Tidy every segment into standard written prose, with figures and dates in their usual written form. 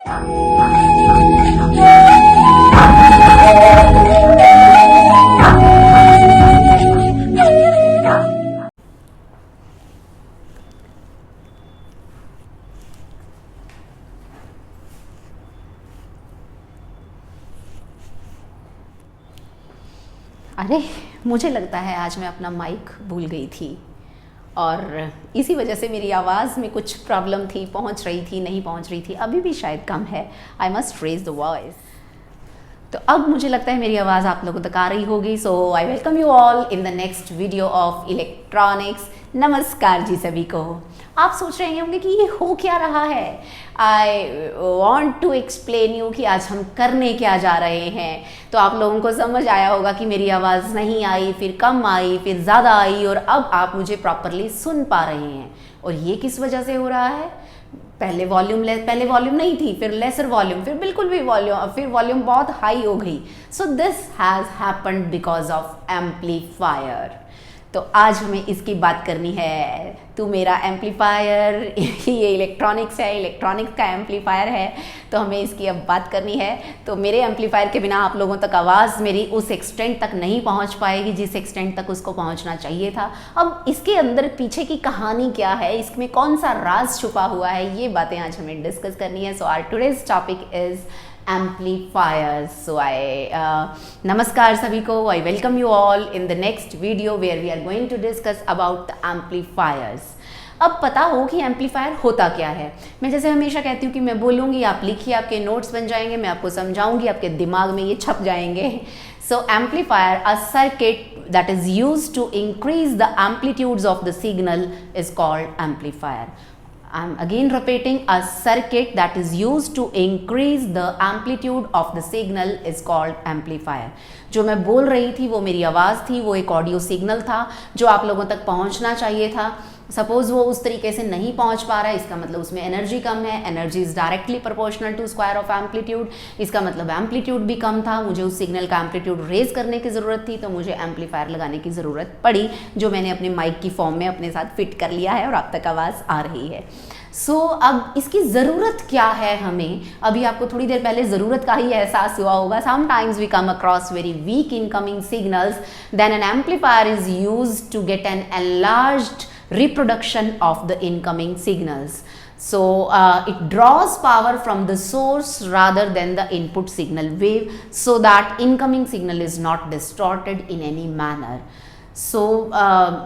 अरे मुझे लगता है आज मैं अपना माइक भूल गई थी और इसी वजह से मेरी आवाज़ में कुछ प्रॉब्लम थी, पहुंच रही थी, नहीं पहुंच रही थी, अभी भी शायद कम है। I must raise the voice. तो अब मुझे लगता है मेरी आवाज़ आप लोगों तक आ रही होगी। So I welcome you all in the next video of electronics. नमस्कार जी सभी को। आप सोच रहे होंगे कि ये हो क्या रहा है। I want to explain you कि आज हम करने क्या जा रहे हैं। तो आप लोगों को समझ आया होगा कि मेरी आवाज़ नहीं आई, फिर कम आई, फिर ज़्यादा आई और अब आप मुझे प्रॉपरली सुन पा रहे हैं। और ये किस वजह से हो रहा है? पहले वॉल्यूम नहीं थी, फिर लेसर वॉल्यूम, फिर बिल्कुल भी वॉल्यूम, फिर वॉल्यूम बहुत हाई हो गई। So this has happened because of amplifier. तो आज हमें इसकी बात करनी है। तू मेरा एम्पलीफायर, ये इलेक्ट्रॉनिक्स है, इलेक्ट्रॉनिक्स का एम्पलीफायर है, तो हमें इसकी अब बात करनी है। तो मेरे एम्पलीफायर के बिना आप लोगों तक आवाज़ मेरी उस एक्सटेंट तक नहीं पहुंच पाएगी जिस एक्सटेंट तक उसको पहुंचना चाहिए था। अब इसके अंदर पीछे की कहानी क्या है, इसमें कौन सा राज छुपा हुआ है, ये बातें आज हमें डिस्कस करनी है। So our today's topic is amplifiers. So namaskar sabhi ko. I welcome you all in the next video where we are going to discuss about the amplifiers. अब पता हो कि एम्पलीफायर होता क्या है। मैं जैसे हमेशा कहती हूँ कि मैं बोलूँगी, आप लिखिए, आपके नोट्स बन जाएंगे, मैं आपको समझाऊंगी, आपके दिमाग में ये छप जाएंगे। So amplifier, a circuit that is used to increase the amplitudes of the signal is called amplifier. I'm again repeating, a circuit that is used to increase the amplitude of the signal is called amplifier. जो मैं बोल रही थी वो मेरी आवाज़ थी, वो एक ऑडियो सिग्नल था जो आप लोगों तक पहुंचना चाहिए था। सपोज़ वो उस तरीके से नहीं पहुंच पा रहा है, इसका मतलब उसमें एनर्जी कम है। Energy is directly proportional to square of amplitude. इसका मतलब एम्पलीट्यूड भी कम था, मुझे उस सिग्नल का एम्पलीट्यूड रेज करने की ज़रूरत थी, तो मुझे एम्पलीफायर लगाने की ज़रूरत पड़ी, जो मैंने अपने माइक की फॉर्म में अपने साथ फिट कर लिया है और आप तक आवाज़ आ रही है। अब इसकी ज़रूरत क्या है हमें? अभी आपको थोड़ी देर पहले ज़रूरत का ही एहसास हुआ होगा। Sometimes we come across very weak incoming signals, then an amplifier is used to get an enlarged reproduction of the incoming signals. So it draws power from the source rather than the input signal wave, so that incoming signal is not distorted in any manner.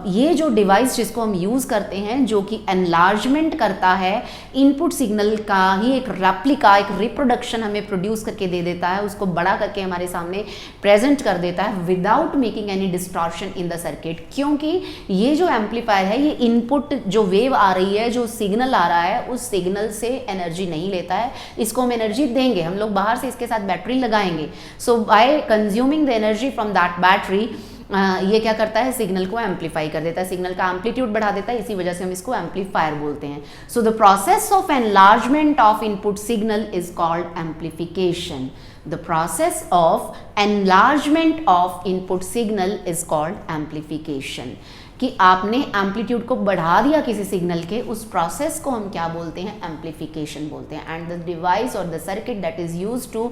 ये जो device जिसको हम use करते हैं, जो कि enlargement करता है, इनपुट सिग्नल का ही एक रेप्लिका, एक रिप्रोडक्शन हमें प्रोड्यूस करके दे देता है, उसको बड़ा करके हमारे सामने प्रेजेंट कर देता है without making any distortion in the circuit. क्योंकि ये जो एम्पलीफायर है, ये इनपुट जो वेव आ रही है, जो सिग्नल आ रहा है, उस सिग्नल से एनर्जी नहीं लेता है। इसको हम एनर्जी देंगे, हम लोग बाहर से इसके साथ बैटरी लगाएंगे। So by consuming the energy from that battery, ये क्या करता है, सिग्नल को एम्पलीफाई कर देता है, सिग्नल का एम्पलीट्यूड बढ़ा देता है, इसी वजह से हम इसको एम्पलीफायर बोलते हैं। So the process of enlargement of input signal is called amplification. The process of enlargement of input signal is called amplification. कि आपने एम्पलीट्यूड को बढ़ा दिया किसी सिग्नल के, उस प्रोसेस को हम क्या बोलते हैं? एम्पलीफिकेशन बोलते हैं। एंड द डिवाइस और the circuit that is used to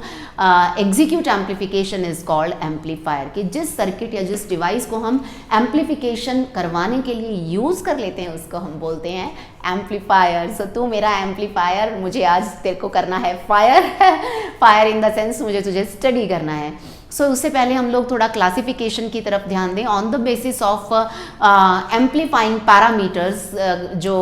execute amplification is called amplifier. कि जिस सर्किट या जिस डिवाइस को हम एम्पलीफिकेशन करवाने के लिए यूज़ कर लेते हैं, उसको हम बोलते हैं एम्पलीफायर। सो तू मेरा एम्पलीफायर, मुझे आज तेरे को करना है fire fire in the sense मुझे तुझे स्टडी करना है। उससे पहले हम लोग थोड़ा क्लासिफिकेशन की तरफ ध्यान दें। On the basis of amplifying parameters, जो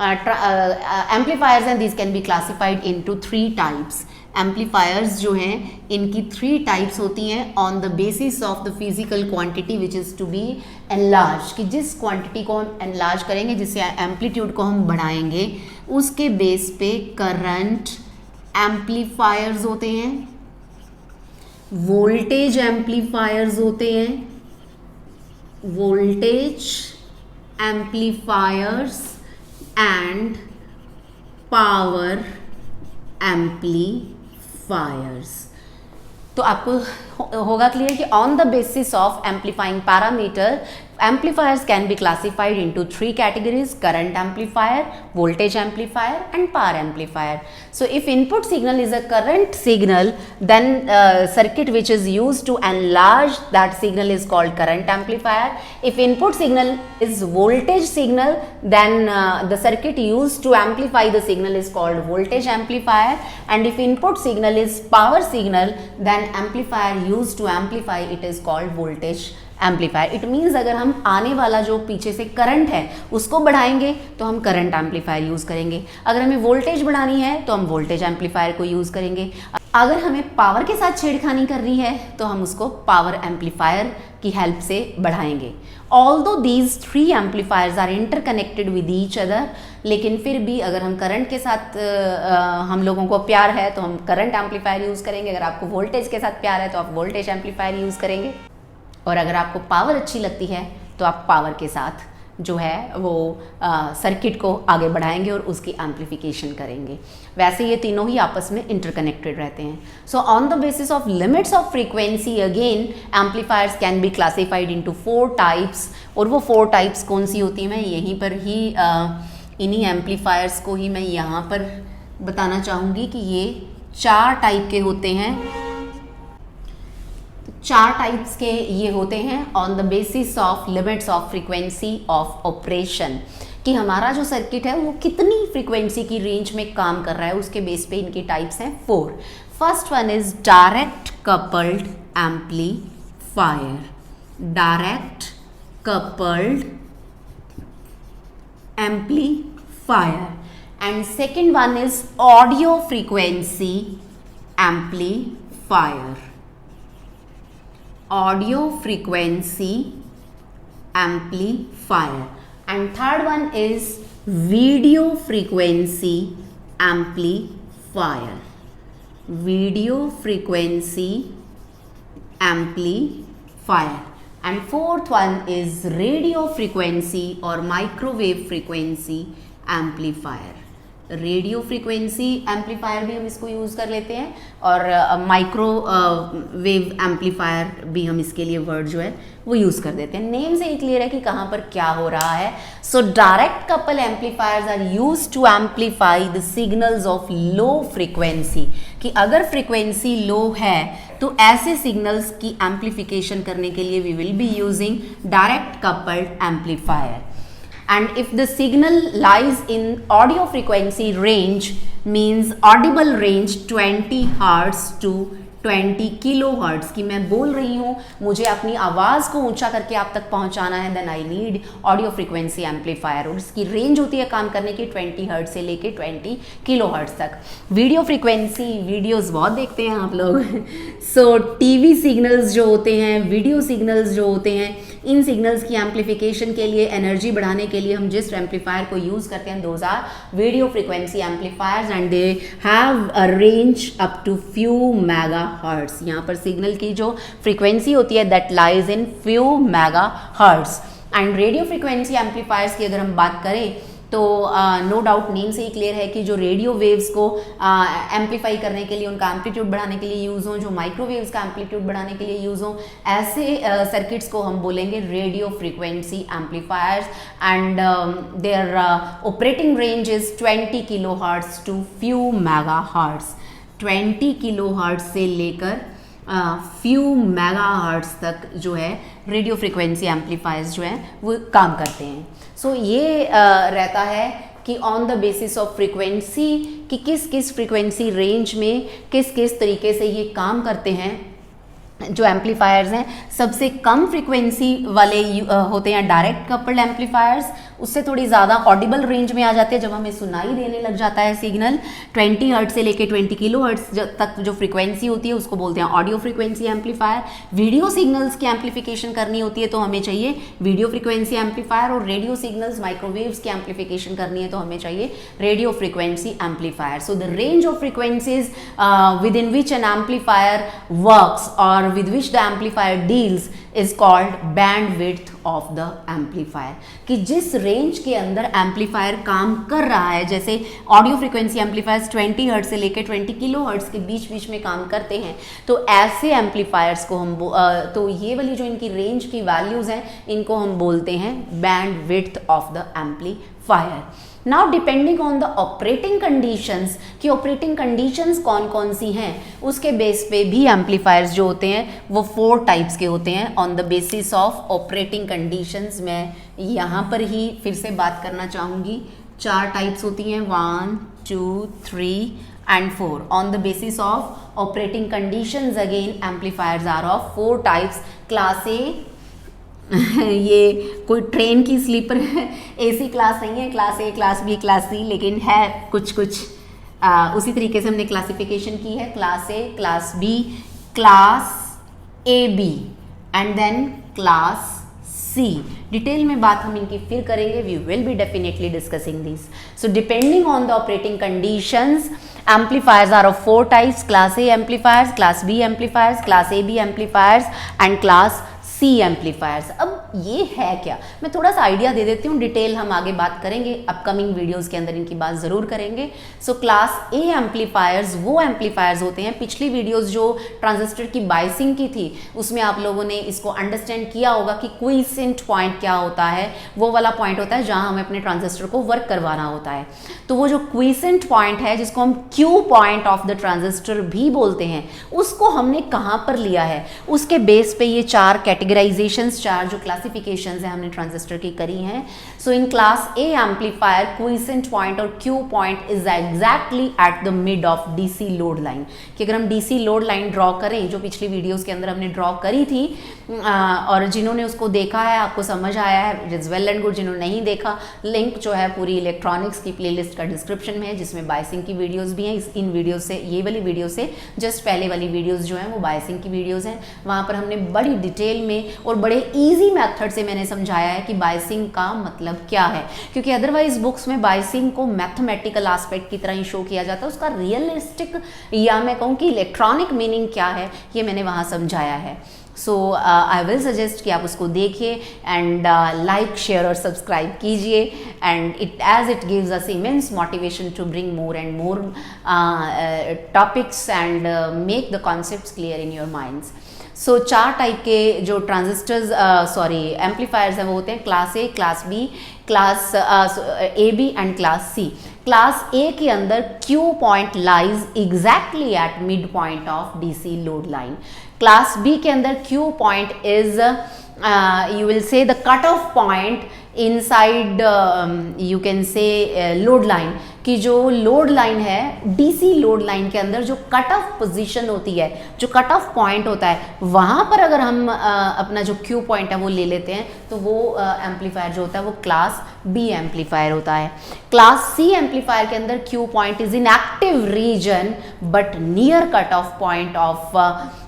एम्पलीफायर्स हैं, this can be classified into 3 types. Amplifiers जो हैं, इनकी 3 टाइप्स होती हैं on the basis of the physical quantity which is to be enlarge. कि जिस क्वांटिटी को हम एनलार्ज करेंगे, जिससे एम्पलीट्यूड को हम बढ़ाएंगे, उसके बेस पे करंट एम्पलीफायर्स होते हैं, वोल्टेज एम्पलीफायर्स होते हैं, voltage amplifiers and power amplifiers. तो आपको होगा क्लियर कि on the basis of amplifying parameter Amplifiers can be classified into three categories: current amplifier, voltage amplifier and power amplifier. So if input signal is a current signal, then circuit which is used to enlarge that signal is called current amplifier. If input signal is voltage signal, then the circuit used to amplify the signal is called voltage amplifier. And if input signal is power signal, then amplifier used to amplify it is called voltage amplifier. It means अगर हम आने वाला जो पीछे से current है उसको बढ़ाएंगे तो हम करंट एम्पलीफायर यूज़ करेंगे. अगर हमें वोल्टेज बढ़ानी है तो हम वोल्टेज एम्पलीफायर को यूज़ करेंगे. अगर हमें पावर के साथ छेड़खानी करनी है तो हम उसको पावर एम्पलीफायर की हेल्प से बढ़ाएंगे. Although these three amplifiers are interconnected with each other, लेकिन फिर भी अगर हम करंट के साथ हम लोगों को प्यार है तो हम करंट एम्पलीफायर यूज़ करेंगे. अगर आपको वोल्टेज के साथ प्यार है तो आप वोल्टेज एम्पलीफायर यूज़ करेंगे. और अगर आपको पावर अच्छी लगती है तो आप पावर के साथ जो है वो सर्किट को आगे बढ़ाएंगे और उसकी एम्पलीफिकेशन करेंगे. वैसे ये तीनों ही आपस में इंटरकनेक्टेड रहते हैं. So on the basis of limits of frequency again amplifiers can be classified into 4 types. और वो 4 टाइप्स कौन सी होती हैं मैं यहीं पर ही इन्हीं एम्पलीफायर्स को ही मैं यहाँ पर बताना चाहूँगी कि ये 4 टाइप के होते हैं. 4 टाइप्स के ये होते हैं on the basis of limits of frequency of operation, कि हमारा जो सर्किट है वो कितनी फ्रीक्वेंसी की रेंज में काम कर रहा है उसके बेस पे इनकी टाइप्स हैं 4. First one is direct coupled amplifier. Direct coupled amplifier. And second one is audio frequency amplifier. Audio frequency amplifier. And third one is video frequency amplifier. Video frequency amplifier. And fourth one is radio frequency or microwave frequency amplifier. Radio frequency amplifier भी हम इसको use कर लेते हैं और microwave amplifier भी हम इसके लिए वर्ड जो है वो यूज़ कर देते हैं. नेम से ही क्लियर है कि कहाँ पर क्या हो रहा है. So direct couple amplifiers are used to amplify the signals of low frequency, कि अगर फ्रीक्वेंसी लो है तो ऐसे सिग्नल्स की एम्पलीफिकेशन करने के लिए we will be using direct coupled amplifier. And if the signal lies in audio frequency range, means audible range 20 Hz to 20 kilohertz की मैं बोल रही हूँ, मुझे अपनी आवाज़ को ऊंचा करके आप तक पहुँचाना है, then I need audio frequency amplifier. और इसकी रेंज होती है काम करने की 20 हर्ट्ज़ से लेके 20 किलोहर्ट्ज़ तक. वीडियो फ्रीक्वेंसी, वीडियोस बहुत देखते हैं आप लोग. सो टीवी सिग्नल्स जो होते हैं, वीडियो सिग्नल्स जो होते हैं, इन सिग्नल्स की एम्पलीफिकेशन के लिए, एनर्जी बढ़ाने के लिए हम जिस एम्पलीफायर को यूज़ करते हैं those are video frequency amplifiers and they have a range up to few mega hertz. यहाँ पर सिग्नल की जो फ्रीक्वेंसी होती है that lies in few mega hertz. And radio frequency amplifiers की अगर हम बात करें तो नो डाउट नेम से ही क्लियर है कि जो रेडियो वेव्स को एम्पलीफाई करने के लिए, उनका एम्पलीट्यूड बढ़ाने के लिए यूज़ हों, जो माइक्रोवेव्स का एम्पलीट्यूड बढ़ाने के लिए यूज़ हों, ऐसे सर्किट्स को हम बोलेंगे radio frequency amplifiers. And their operating range is 20 kilohertz to few mega hertz. 20 kilohertz से लेकर फ्यू मेगा हर्ट्ज़ तक जो है रेडियो फ्रीक्वेंसी एम्पलीफायर्स जो हैं वो काम करते हैं. सो ये रहता है कि on the basis of frequency कि किस किस फ्रीक्वेंसी रेंज में किस किस तरीके से ये काम करते हैं जो एम्पलीफायर्स हैं. सबसे कम फ्रीक्वेंसी वाले होते हैं डायरेक्ट कपल्ड एम्पलीफायर्स. उससे थोड़ी ज़्यादा ऑडिबल रेंज में आ जाते हैं जब हमें सुनाई देने लग जाता है सिग्नल. 20 हर्ट्ज से लेके 20 किलो हर्ट्ज तक जो फ्रीक्वेंसी होती है उसको बोलते हैं audio frequency amplifier. Video signals की एम्पलीफिकेशन करनी होती है तो हमें चाहिए वीडियो फ्रीक्वेंसी एम्पलीफायर. और रेडियो सिग्नल्स, माइक्रोवेव्स की एम्पलीफिकेशन करनी है तो हमें चाहिए radio frequency amplifier. So the range of frequencies with in which N amplifier works or with which the amplifier deals is called band width of the amplifier, कि जिस range के अंदर एम्पलीफायर काम कर रहा है, जैसे ऑडियो फ्रिक्वेंसी एम्पलीफायर्स 20 हर्ट्ज से लेकर 20 किलो हर्ट्ज के बीच बीच में काम करते हैं, तो ऐसे एम्पलीफायर्स को हम तो ये वाली जो इनकी रेंज की वैल्यूज़ हैं इनको हम बोलते हैं band width of the amplifier. Now depending on the operating conditions, कि ऑपरेटिंग कंडीशंस कौन कौन सी हैं, उसके बेस पे भी एम्पलीफायर्स जो होते हैं वो 4 टाइप्स के होते हैं on the basis of operating conditions. मैं यहाँ पर ही फिर से बात करना चाहूँगी, 4 टाइप्स होती हैं, 1 2 3 and 4 on the basis of operating conditions. Again amplifiers are of 4 types. Class A ये कोई ट्रेन की स्लीपर एसी क्लास नहीं है, class A, class B, class C, लेकिन है कुछ कुछ उसी तरीके से हमने क्लासिफिकेशन की है, class A, class B, class A B and then class C. Detail में बात हम इनकी फिर करेंगे, we will be definitely discussing this. So depending on the operating conditions, amplifiers are of 4 types: class A amplifiers, class B amplifiers, class AB amplifiers and class C amplifiers। अब ये है क्या, मैं थोड़ा सा आइडिया दे देती हूँ, डिटेल हम आगे बात करेंगे, अपकमिंग वीडियोस के अंदर इनकी बात ज़रूर करेंगे। सो क्लास ए एम्पलीफायर्स वो एम्पलीफायर्स होते हैं, पिछली वीडियोस जो ट्रांजिस्टर की बाइसिंग की थी उसमें आप लोगों ने इसको अंडरस्टैंड किया होगा कि क्विसेंट पॉइंट क्या होता है, वो वाला पॉइंट होता है जहाँ हमें अपने ट्रांजिस्टर को वर्क करवाना होता है। तो वो जो क्विसेंट पॉइंट है, जिसको हम Q point of the transistor भी बोलते हैं, उसको हमने कहाँ पर लिया है, उसके बेस पे ये 4 कैटेगराइजेशंस, 4 जो क्लासिफिकेशंस हैं हमने ट्रांजिस्टर की करी हैं। So in class A amplifier quiescent point और Q point is exactly at the mid of DC load line, कि अगर हम डीसी लोड लाइन ड्रॉ करें, जो पिछली वीडियोस के अंदर हमने ड्रॉ करी थी, और जिन्होंने उसको देखा है आपको समझ आया है, it is well and good. जिन्होंने नहीं देखा, लिंक जो है पूरी इलेक्ट्रॉनिक्स की प्लेलिस्ट का डिस्क्रिप्शन में है, जिसमें बाइसिंग की वीडियोस भी हैं। इन वीडियो से, ये वाली वीडियो से जस्ट पहले वाली वीडियोस जो हैं वो बाइसिंग की वीडियोस हैं। वहाँ पर हमने बड़ी डिटेल में और बड़े ईजी मेथड से मैंने समझाया है कि बाइसिंग का मतलब क्या है, क्योंकि अदरवाइज बुक्स में बाइसिंग को मैथमेटिकल एस्पेक्ट की तरह ही शो किया जाता है, उसका रियलिस्टिक या मैं कहूँ कि इलेक्ट्रॉनिक मीनिंग क्या है ये मैंने वहाँ समझाया है। सो आई विल सजेस्ट कि आप उसको देखिए एंड लाइक, शेयर और सब्सक्राइब कीजिए, and it gives us immense motivation to bring more and more topics and make the concepts clear in your minds. So 4 type के जो ट्रांजिस्टर्स एम्पलीफायर्स हैं वो होते हैं class A, class B, class A B and class C. Class A के अंदर Q point lies exactly at mid point of DC load line. Class B के अंदर Q point is you will say the cutoff point inside you can say load line, कि जो load line है, DC load line के अंदर जो cut off position होती है, जो कट ऑफ पॉइंट होता है, वहाँ पर अगर हम अपना जो क्यू पॉइंट है वो ले लेते हैं तो वो एम्पलीफायर जो होता है वो क्लास बी एम्पलीफायर होता है। क्लास सी एम्पलीफायर के अंदर Q point is in active reason but near cut off point of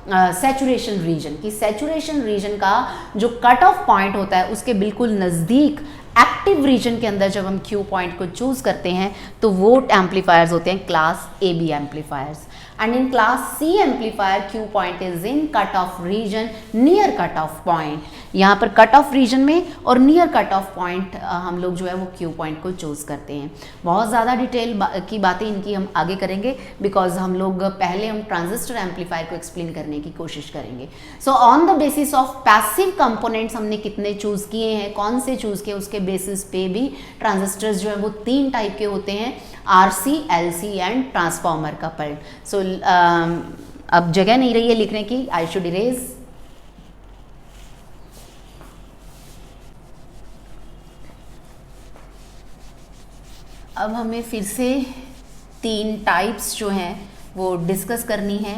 saturation region, की सैचुरेशन रीजन का जो कट ऑफ पॉइंट होता है उसके बिल्कुल नज़दीक एक्टिव रीजन के अंदर जब हम क्यू पॉइंट को चूज करते हैं तो वो एम्पलीफायर्स होते हैं class A B amplifiers. And in class C amplifier Q point is in cut off region near cut off point. यहाँ पर कट ऑफ रीजन में और नियर कट ऑफ पॉइंट हम लोग जो है वो क्यू पॉइंट को चूज करते हैं। बहुत ज़्यादा डिटेल की बातें इनकी हम आगे करेंगे, बिकॉज हम लोग पहले हम ट्रांजिस्टर एम्पलीफायर को एक्सप्लेन करने की कोशिश करेंगे। So on the basis of passive components हमने कितने चूज किए हैं, कौन से चूज किए, उसके बेसिस पे भी ट्रांजिस्टर्स जो है वो 3 टाइप के होते हैं, RC, LC and transformer coupled. So अब जगह नहीं रही है लिखने की, आई शुड इरेज। अब हमें फिर से 3 टाइप्स जो हैं वो डिस्कस करनी है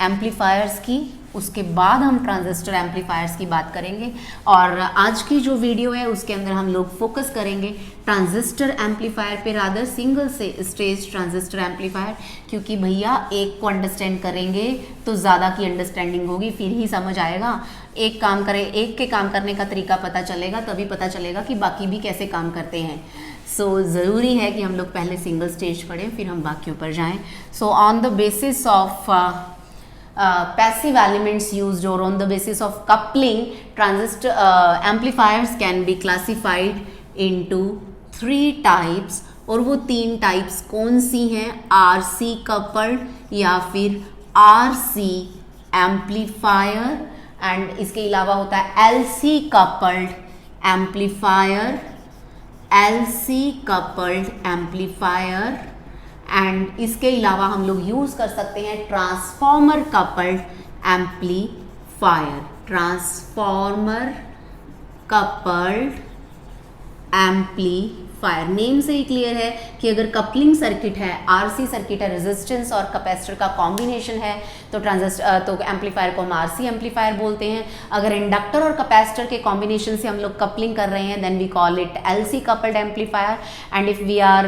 एम्पलीफायर्स की, उसके बाद हम ट्रांजिस्टर एम्पलीफायर्स की बात करेंगे। और आज की जो वीडियो है उसके अंदर हम लोग फोकस करेंगे ट्रांजिस्टर एम्पलीफायर पे, रादर सिंगल से स्टेज ट्रांजिस्टर एम्पलीफायर, क्योंकि भैया एक को अंडरस्टैंड करेंगे तो ज़्यादा की अंडरस्टैंडिंग होगी, फिर ही समझ आएगा। एक काम करें, एक के काम करने का तरीका पता चलेगा, तभी पता चलेगा कि बाकी भी कैसे काम करते हैं। सो ज़रूरी है कि हम लोग पहले सिंगल स्टेज पढ़ें, फिर हम बाकियों पर जाएं। So on the basis of passive elements used or on the basis of coupling, transistor amplifiers can be classified into 3 types. और वो 3 टाइप्स कौन सी हैं? RC कपल्ड या फिर RC एम्पलीफायर, एंड इसके अलावा होता है LC coupled amplifier, LC coupled amplifier, and इसके अलावा हम लोग यूज कर सकते हैं transformer coupled amplifier, transformer coupled amplifier. Name से ही क्लियर है कि अगर कपलिंग सर्किट है, आरसी सर्किट है, रेजिस्टेंस और कैपेसिटर का कॉम्बिनेशन है, तो तो एम्पलीफायर को हम आरसी एम्पलीफायर बोलते हैं। अगर इंडक्टर और कैपेसिटर के कॉम्बिनेशन से हम लोग कपलिंग कर रहे हैं, then we call it LC coupled amplifier, and if we are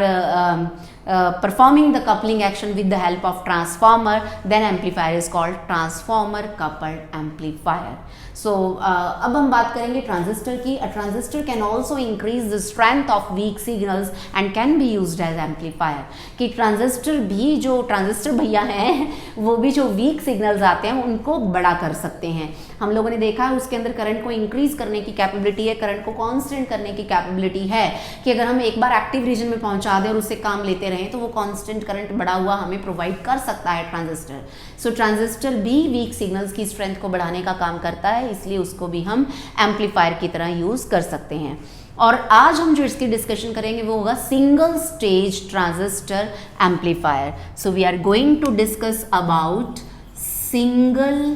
performing the coupling action with the help of transformer, then amplifier is called transformer coupled amplifier. So अब हम बात करेंगे ट्रांजिस्टर की। A transistor can also increase the strength of weak signals and can be used as amplifier. कि transistor भी, जो transistor भैया हैं वो भी जो वीक सिग्नल्स आते हैं उनको बड़ा कर सकते हैं। हम लोगों ने देखा है उसके अंदर करंट को इंक्रीज करने की कैपेबिलिटी है, करंट को कांस्टेंट करने की कैपेबिलिटी है, कि अगर हम एक बार एक्टिव रीजन में पहुंचा दें और उससे काम लेते रहें तो वो कांस्टेंट करंट बढ़ा हुआ हमें प्रोवाइड कर सकता है ट्रांजिस्टर। सो ट्रांजिस्टर भी वीक सिग्नल्स की स्ट्रेंथ को बढ़ाने का काम करता है, इसलिए उसको भी हम एम्पलीफायर की तरह यूज कर सकते हैं। और आज हम जो इसकी डिस्कशन करेंगे वो होगा single stage transistor amplifier. So we are going to discuss about single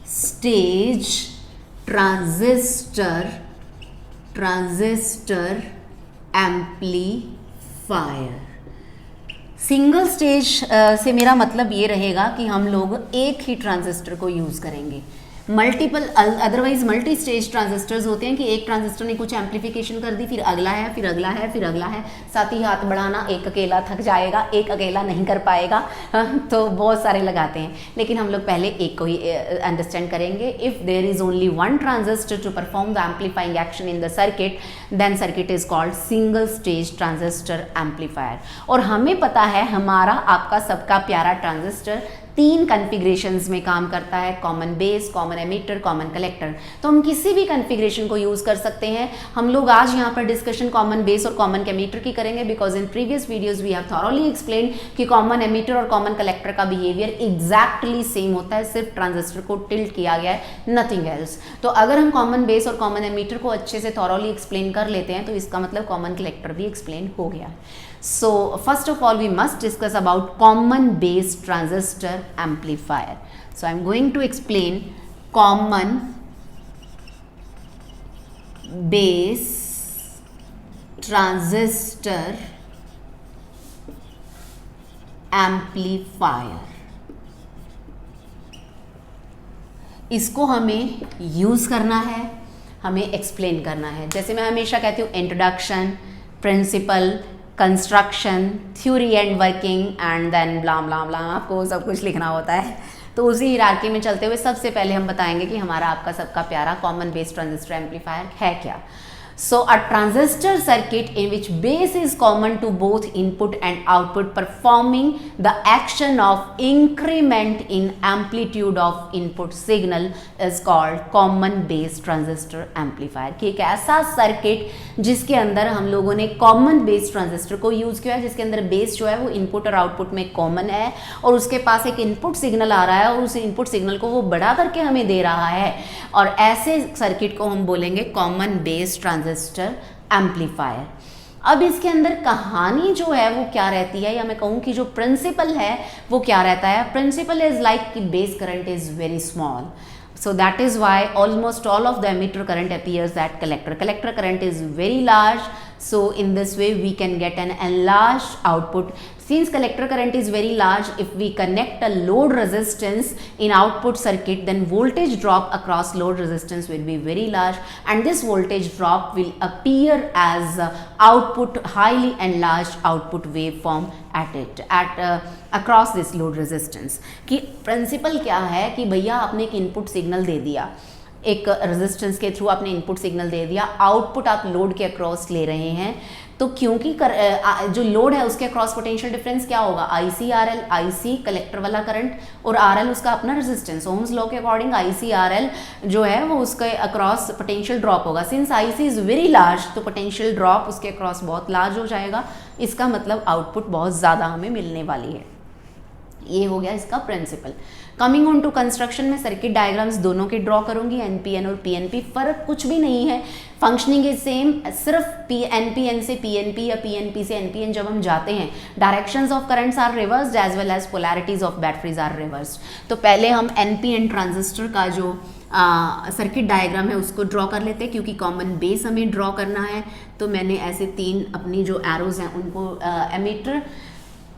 stage transistor amplifier. Single stage से मेरा मतलब ये रहेगा कि हम लोग एक ही ट्रांजिस्टर को यूज़ करेंगे। Multiple, otherwise multi stage transistors होते हैं कि एक ट्रांजिस्टर ने कुछ एम्पलीफिकेशन कर दी, फिर अगला है, फिर अगला है, फिर अगला है। साथ ही हाथ बढ़ाना, एक अकेला थक जाएगा, एक अकेला नहीं कर पाएगा, तो बहुत सारे लगाते हैं। लेकिन हम लोग पहले एक को ही अंडरस्टैंड करेंगे। If there is only one transistor to perform the amplifying action in the circuit, then circuit is called single stage transistor amplifier. और हमें पता है हमारा आपका सबका प्यारा ट्रांजिस्टर 3 कन्फिग्रेशंस में काम करता है, common base, common emitter, common collector. तो हम किसी भी कन्फिग्रेशन को यूज़ कर सकते हैं। हम लोग आज यहाँ पर डिस्कशन कॉमन बेस और कॉमन एमिटर की करेंगे, because in previous videos we have thoroughly explain कि कॉमन एमिटर और कॉमन कलेक्टर का बिहेवियर एग्जैक्टली सेम होता है, सिर्फ ट्रांजिस्टर को टिल्ट किया गया है, नथिंग एल्स। तो अगर हम कॉमन बेस और कॉमन एमिटर को अच्छे से थॉरोली एक्सप्लेन कर लेते हैं तो इसका मतलब कॉमन कलेक्टर भी एक्सप्लेन हो गया। So first of all we must discuss about common base transistor amplifier. So I am going to explain common base transistor amplifier. इसको हमें यूज़ करना है, हमें एक्सप्लेन करना है। जैसे मैं हमेशा कहती हूँ, introduction, principle, construction, theory and working, and then blah blah blah, आपको सब कुछ लिखना होता है। तो उसी हिरार्की में चलते हुए सबसे पहले हम बताएंगे कि हमारा आपका सबका प्यारा कॉमन बेस ट्रांजिस्टर एम्पलीफायर है क्या। So a transistor circuit in which base is common to both input and output, performing the action of increment in amplitude of input signal, is called common base transistor amplifier। कि एक ऐसा circuit जिसके अंदर हम लोगों ने common base transistor को use किया है, जिसके अंदर बेस जो है वो इनपुट और आउटपुट में कॉमन है, और उसके पास एक इनपुट सिग्नल आ रहा है और उस इनपुट सिग्नल को वो बढ़ा करके हमें दे रहा है, और ऐसे सर्किट को हम बोलेंगे कॉमन बेस ट्रांजिस्टर एम्पलीफायर। अब इसके अंदर कहानी जो है वो क्या रहती है, या मैं कहूँ कि जो प्रिंसिपल है वो क्या रहता है। प्रिंसिपल इज लाइक कि base current is very small, so that is why almost all of the emitter current appears at collector current is very large, so in this way we can get an enlarged output. Since collector current is very large, if we connect a load resistance in output circuit, then voltage drop across load resistance will be very large, and this voltage drop will appear as output, highly enlarged output waveform across this load resistance। कि principal क्या है कि भैया आपने एक input signal दे दिया, एक resistance के थ्रू आपने इनपुट सिग्नल दे दिया, आउटपुट आप लोड के अक्रॉस ले रहे हैं, तो क्योंकि जो लोड है उसके अक्रॉस पोटेंशियल डिफरेंस क्या होगा, IC/RL, IC कलेक्टर वाला करंट और RL उसका अपना रेजिस्टेंस। ओम्स लॉ के अकॉर्डिंग IC/RL जो है वो उसके अक्रॉस पोटेंशियल ड्रॉप होगा। Since IC is very large तो पोटेंशियल ड्रॉप उसके अक्रॉस बहुत लार्ज हो जाएगा, इसका मतलब आउटपुट बहुत ज़्यादा हमें मिलने वाली है। ये हो गया इसका principle. Coming on to construction में सर्किट डायग्राम्स दोनों के ड्रॉ करूंगी, NPN और PNP। फर्क कुछ भी नहीं है, फंक्शनिंग इज सेम, सिर्फ NPN से PNP या PNP से NPN जब हम जाते हैं directions of currents are reversed as well as polarities of batteries are reversed. तो पहले हम NPN ट्रांजिस्टर का जो सर्किट डायग्राम है उसको ड्रॉ कर लेते हैं, क्योंकि कॉमन बेस हमें ड्रॉ करना है। तो मैंने ऐसे 3 अपनी जो एरोज हैं उनको एमीटर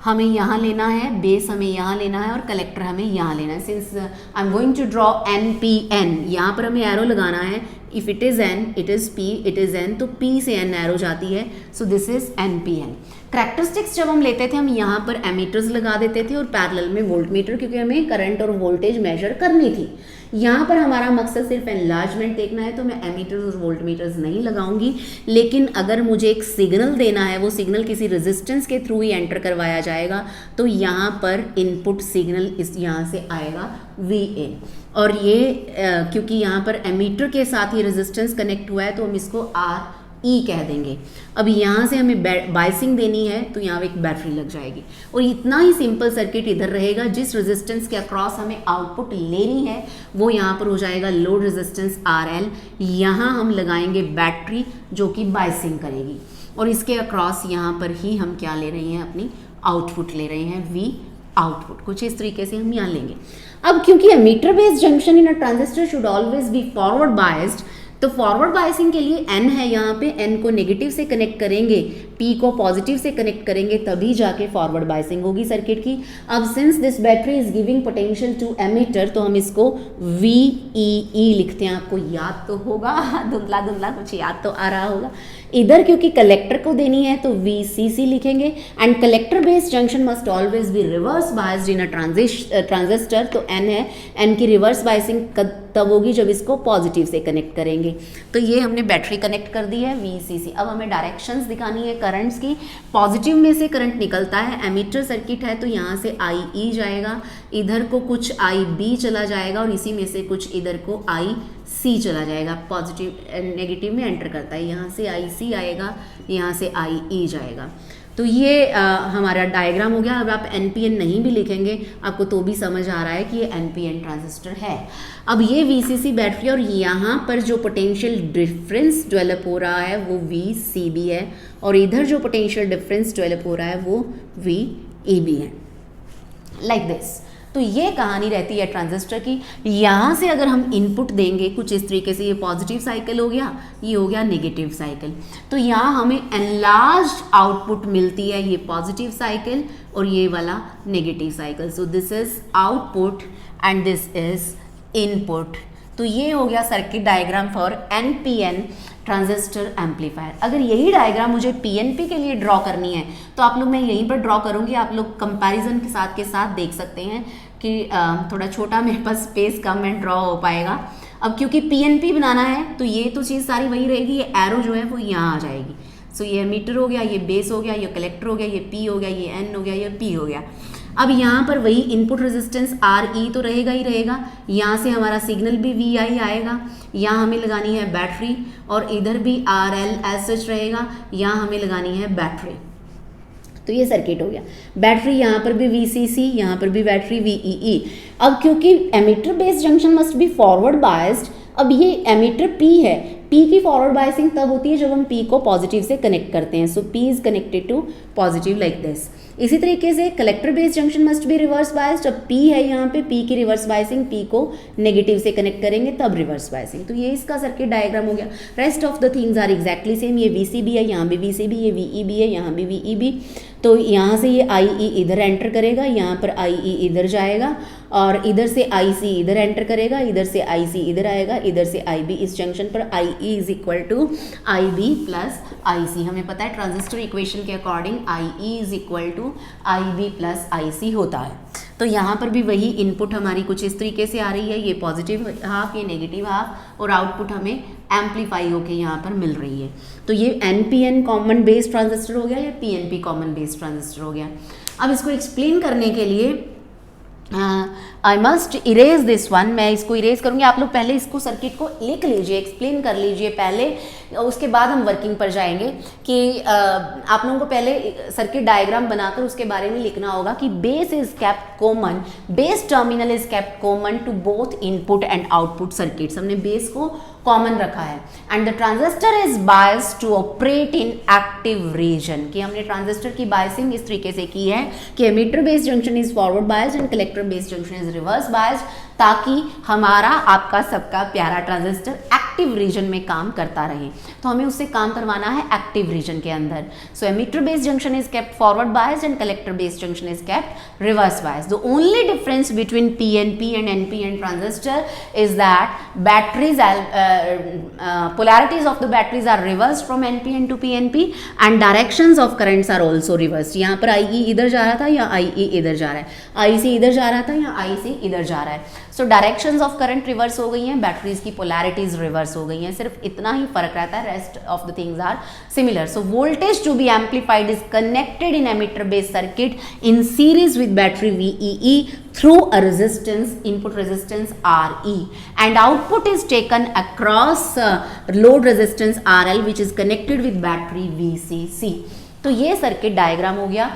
हमें यहाँ लेना है, बेस हमें यहाँ लेना है और कलेक्टर हमें यहाँ लेना है। Since I am going to draw NPN, यहाँ पर हमें एरो लगाना है। If it is N, it is P, it is N, तो P से N एरो जाती है, so this is NPN। Characteristics जब हम लेते थे हम यहाँ पर एमीटर्स लगा देते थे और पैरेलल में वोल्टमीटर, क्योंकि हमें करंट और वोल्टेज मेजर करनी थी। यहाँ पर हमारा मकसद सिर्फ एनलार्जमेंट देखना है, तो मैं एमीटर्स और वोल्टमीटर्स नहीं लगाऊंगी। लेकिन अगर मुझे एक सिग्नल देना है, वो सिग्नल किसी रेजिस्टेंस के थ्रू ही एंटर करवाया जाएगा, तो यहाँ पर इनपुट सिग्नल इस यहाँ से आएगा VA। और ये क्योंकि यहाँ पर एमीटर के साथ ही रेजिस्टेंस कनेक्ट हुआ है तो हम इसको RE कह देंगे। अब यहाँ से हमें बाइसिंग देनी है तो यहाँ एक बैटरी लग जाएगी और इतना ही सिंपल सर्किट इधर रहेगा। जिस रेजिस्टेंस के अक्रॉस हमें आउटपुट लेनी है वो यहाँ पर हो जाएगा लोड रेजिस्टेंस RL। यहाँ हम लगाएंगे बैटरी जो कि बाइसिंग करेगी और इसके अक्रॉस यहाँ पर ही हम क्या ले रहे हैं, अपनी आउटपुट ले रहे हैं, V आउटपुट। कुछ इस तरीके से हम यहाँ लेंगे। अब क्योंकि emitter based junction in a transistor should always be forward biased, तो फॉरवर्ड बायसिंग के लिए N है, यहाँ पे N को नेगेटिव से कनेक्ट करेंगे, P को पॉजिटिव से कनेक्ट करेंगे, तभी जाके फॉरवर्ड बायसिंग होगी सर्किट की। अब since this battery is giving potential to emitter, तो हम इसको VEE लिखते हैं। आपको याद तो होगा, धुंधला धुंधला कुछ याद तो आ रहा होगा। इधर क्योंकि कलेक्टर को देनी है तो VCC लिखेंगे। And collector based junction must always be reverse biased in a transistor, तो N है, N की रिवर्स बायसिंग तब होगी जब इसको पॉजिटिव से कनेक्ट करेंगे। तो ये हमने बैटरी कनेक्ट कर दी है VCC। अब हमें डायरेक्शंस दिखानी है करंट्स की। पॉजिटिव में से करंट निकलता है, एमीटर सर्किट है तो यहाँ से IE जाएगा, इधर को कुछ IB चला जाएगा और इसी में से कुछ इधर को IC चला जाएगा। पॉजिटिव नेगेटिव में एंटर करता है, यहाँ से IC आएगा, यहाँ से IE जाएगा। तो ये हमारा डायग्राम हो गया। अब आप NPN नहीं भी लिखेंगे आपको तो भी समझ आ रहा है कि ये NPN ट्रांजिस्टर है। अब ये VCC बैटरी और यहाँ पर जो पोटेंशियल डिफरेंस डेवलप हो रहा है वो VCB है और इधर जो पोटेंशियल डिफरेंस डेवलप हो रहा है वो VEB है, लाइक दिस। तो ये कहानी रहती है ट्रांजिस्टर की। यहाँ से अगर हम इनपुट देंगे कुछ इस तरीके से, ये पॉजिटिव साइकिल हो गया, ये हो गया नेगेटिव साइकिल, तो यहाँ हमें एनलार्ज्ड आउटपुट मिलती है, ये पॉजिटिव साइकिल और ये वाला negative cycle. So this is output and this is input. तो ये हो गया circuit diagram for NPN transistor amplifier. अगर यही डायग्राम मुझे PNP के लिए ड्रॉ करनी है तो आप लोग, मैं यहीं पर ड्रॉ करूँगी, आप लोग कंपैरिजन के साथ देख सकते हैं कि थोड़ा छोटा मेरे पास स्पेस कम है, ड्रॉ हो पाएगा। अब क्योंकि PNP बनाना है तो ये तो चीज़ सारी वही रहेगी, ये एरो जो है वो यहाँ आ जाएगी। सो ये एमीटर हो गया, ये बेस हो गया, ये कलेक्टर हो गया, ये P हो गया, ये N हो गया, ये P हो गया। अब यहाँ पर वही इनपुट रेजिस्टेंस RE तो रहेगा ही रहेगा, यहाँ से हमारा सिग्नल भी VI आएगा, यहाँ हमें लगानी है बैटरी और इधर भी RL एज सच रहेगा, यहाँ हमें लगानी है बैटरी। तो ये सर्किट हो गया। बैटरी यहाँ पर भी VCC, यहाँ पर भी बैटरी VEE। अब क्योंकि emitter based junction must be forward biased, अब ये एमीटर P है, P की फॉरवर्ड बायसिंग तब होती है जब हम P को पॉजिटिव से कनेक्ट करते हैं। So P is connected to positive like this. इसी तरीके से collector based junction must be reverse biased. जब P है यहाँ पे, P की रिवर्स बायसिंग, P को नेगेटिव से कनेक्ट करेंगे तब रिवर्स बायसिंग। तो ये इसका सर्किट डायग्राम हो गया। Rest of the things are exactly same. ये VCB है, यहाँ भी VCB, ये VEB है, यहाँ भी VEB। तो यहाँ से ये IE इधर एंटर करेगा, यहाँ पर IE इधर जाएगा और इधर से IC इधर एंटर करेगा, इधर से IC इधर आएगा, इधर से IB। इस जंक्शन पर IE is equal to IB plus IC। हमें पता है ट्रांजिस्टर इक्वेशन के according IE is equal to IB plus IC होता है। तो यहाँ पर भी वही इनपुट हमारी कुछ इस तरीके से आ रही है, ये पॉजिटिव हाफ, ये नेगेटिव हाफ, और आउटपुट हमें एम्पलीफाई होके यहाँ पर मिल रही है। तो ये NPN कॉमन बेस ट्रांजिस्टर हो गया, या PNP कॉमन बेस ट्रांजिस्टर हो गया। अब इसको एक्सप्लेन करने के लिए I must erase this one, मैं इसको इरेज करूँगी। आप लोग पहले इसको सर्किट को लिख लीजिए, एक्सप्लेन कर लीजिए पहले, उसके बाद हम वर्किंग पर जाएंगे। कि आप लोगों को पहले सर्किट डायग्राम बनाकर उसके बारे में लिखना होगा कि base is kept common, base terminal is kept common to both input and output circuits. हमने बेस को कॉमन रखा है। And the transistor is biased to operate in active region, कि हमने ट्रांजिस्टर की बायसिंग इस तरीके से की है कि emitter based junction is forward biased and collector based junction is reverse biased, ताकि हमारा आपका सबका प्यारा ट्रांजिस्टर एक्टिव रीजन में काम करता रहे। तो हमें उससे काम करवाना है एक्टिव रीजन के अंदर। So emitter based junction is kept forward biased and collector based junction is kept reverse biased. The only difference between PNP and NPN transistor is that batteries polarities of the batteries are reversed from NPN to PNP and directions of currents are also reversed। यहाँ पर IE इधर जा रहा था या IE इधर जा रहा है, IC इधर जा रहा था या IC इधर जा रहा है। सो डायरेक्शंस ऑफ करंट रिवर्स हो गई हैं, बैटरीज की पोलैरिटीज रिवर्स हो गई हैं, सिर्फ इतना ही फर्क रहता है, rest of the things are similar. So voltage to be amplified is connected in emitter based circuit in series with battery VEE through a resistance, input resistance RE, and output is taken across load resistance RL which is connected with battery VCC। तो ये circuit diagram हो गया,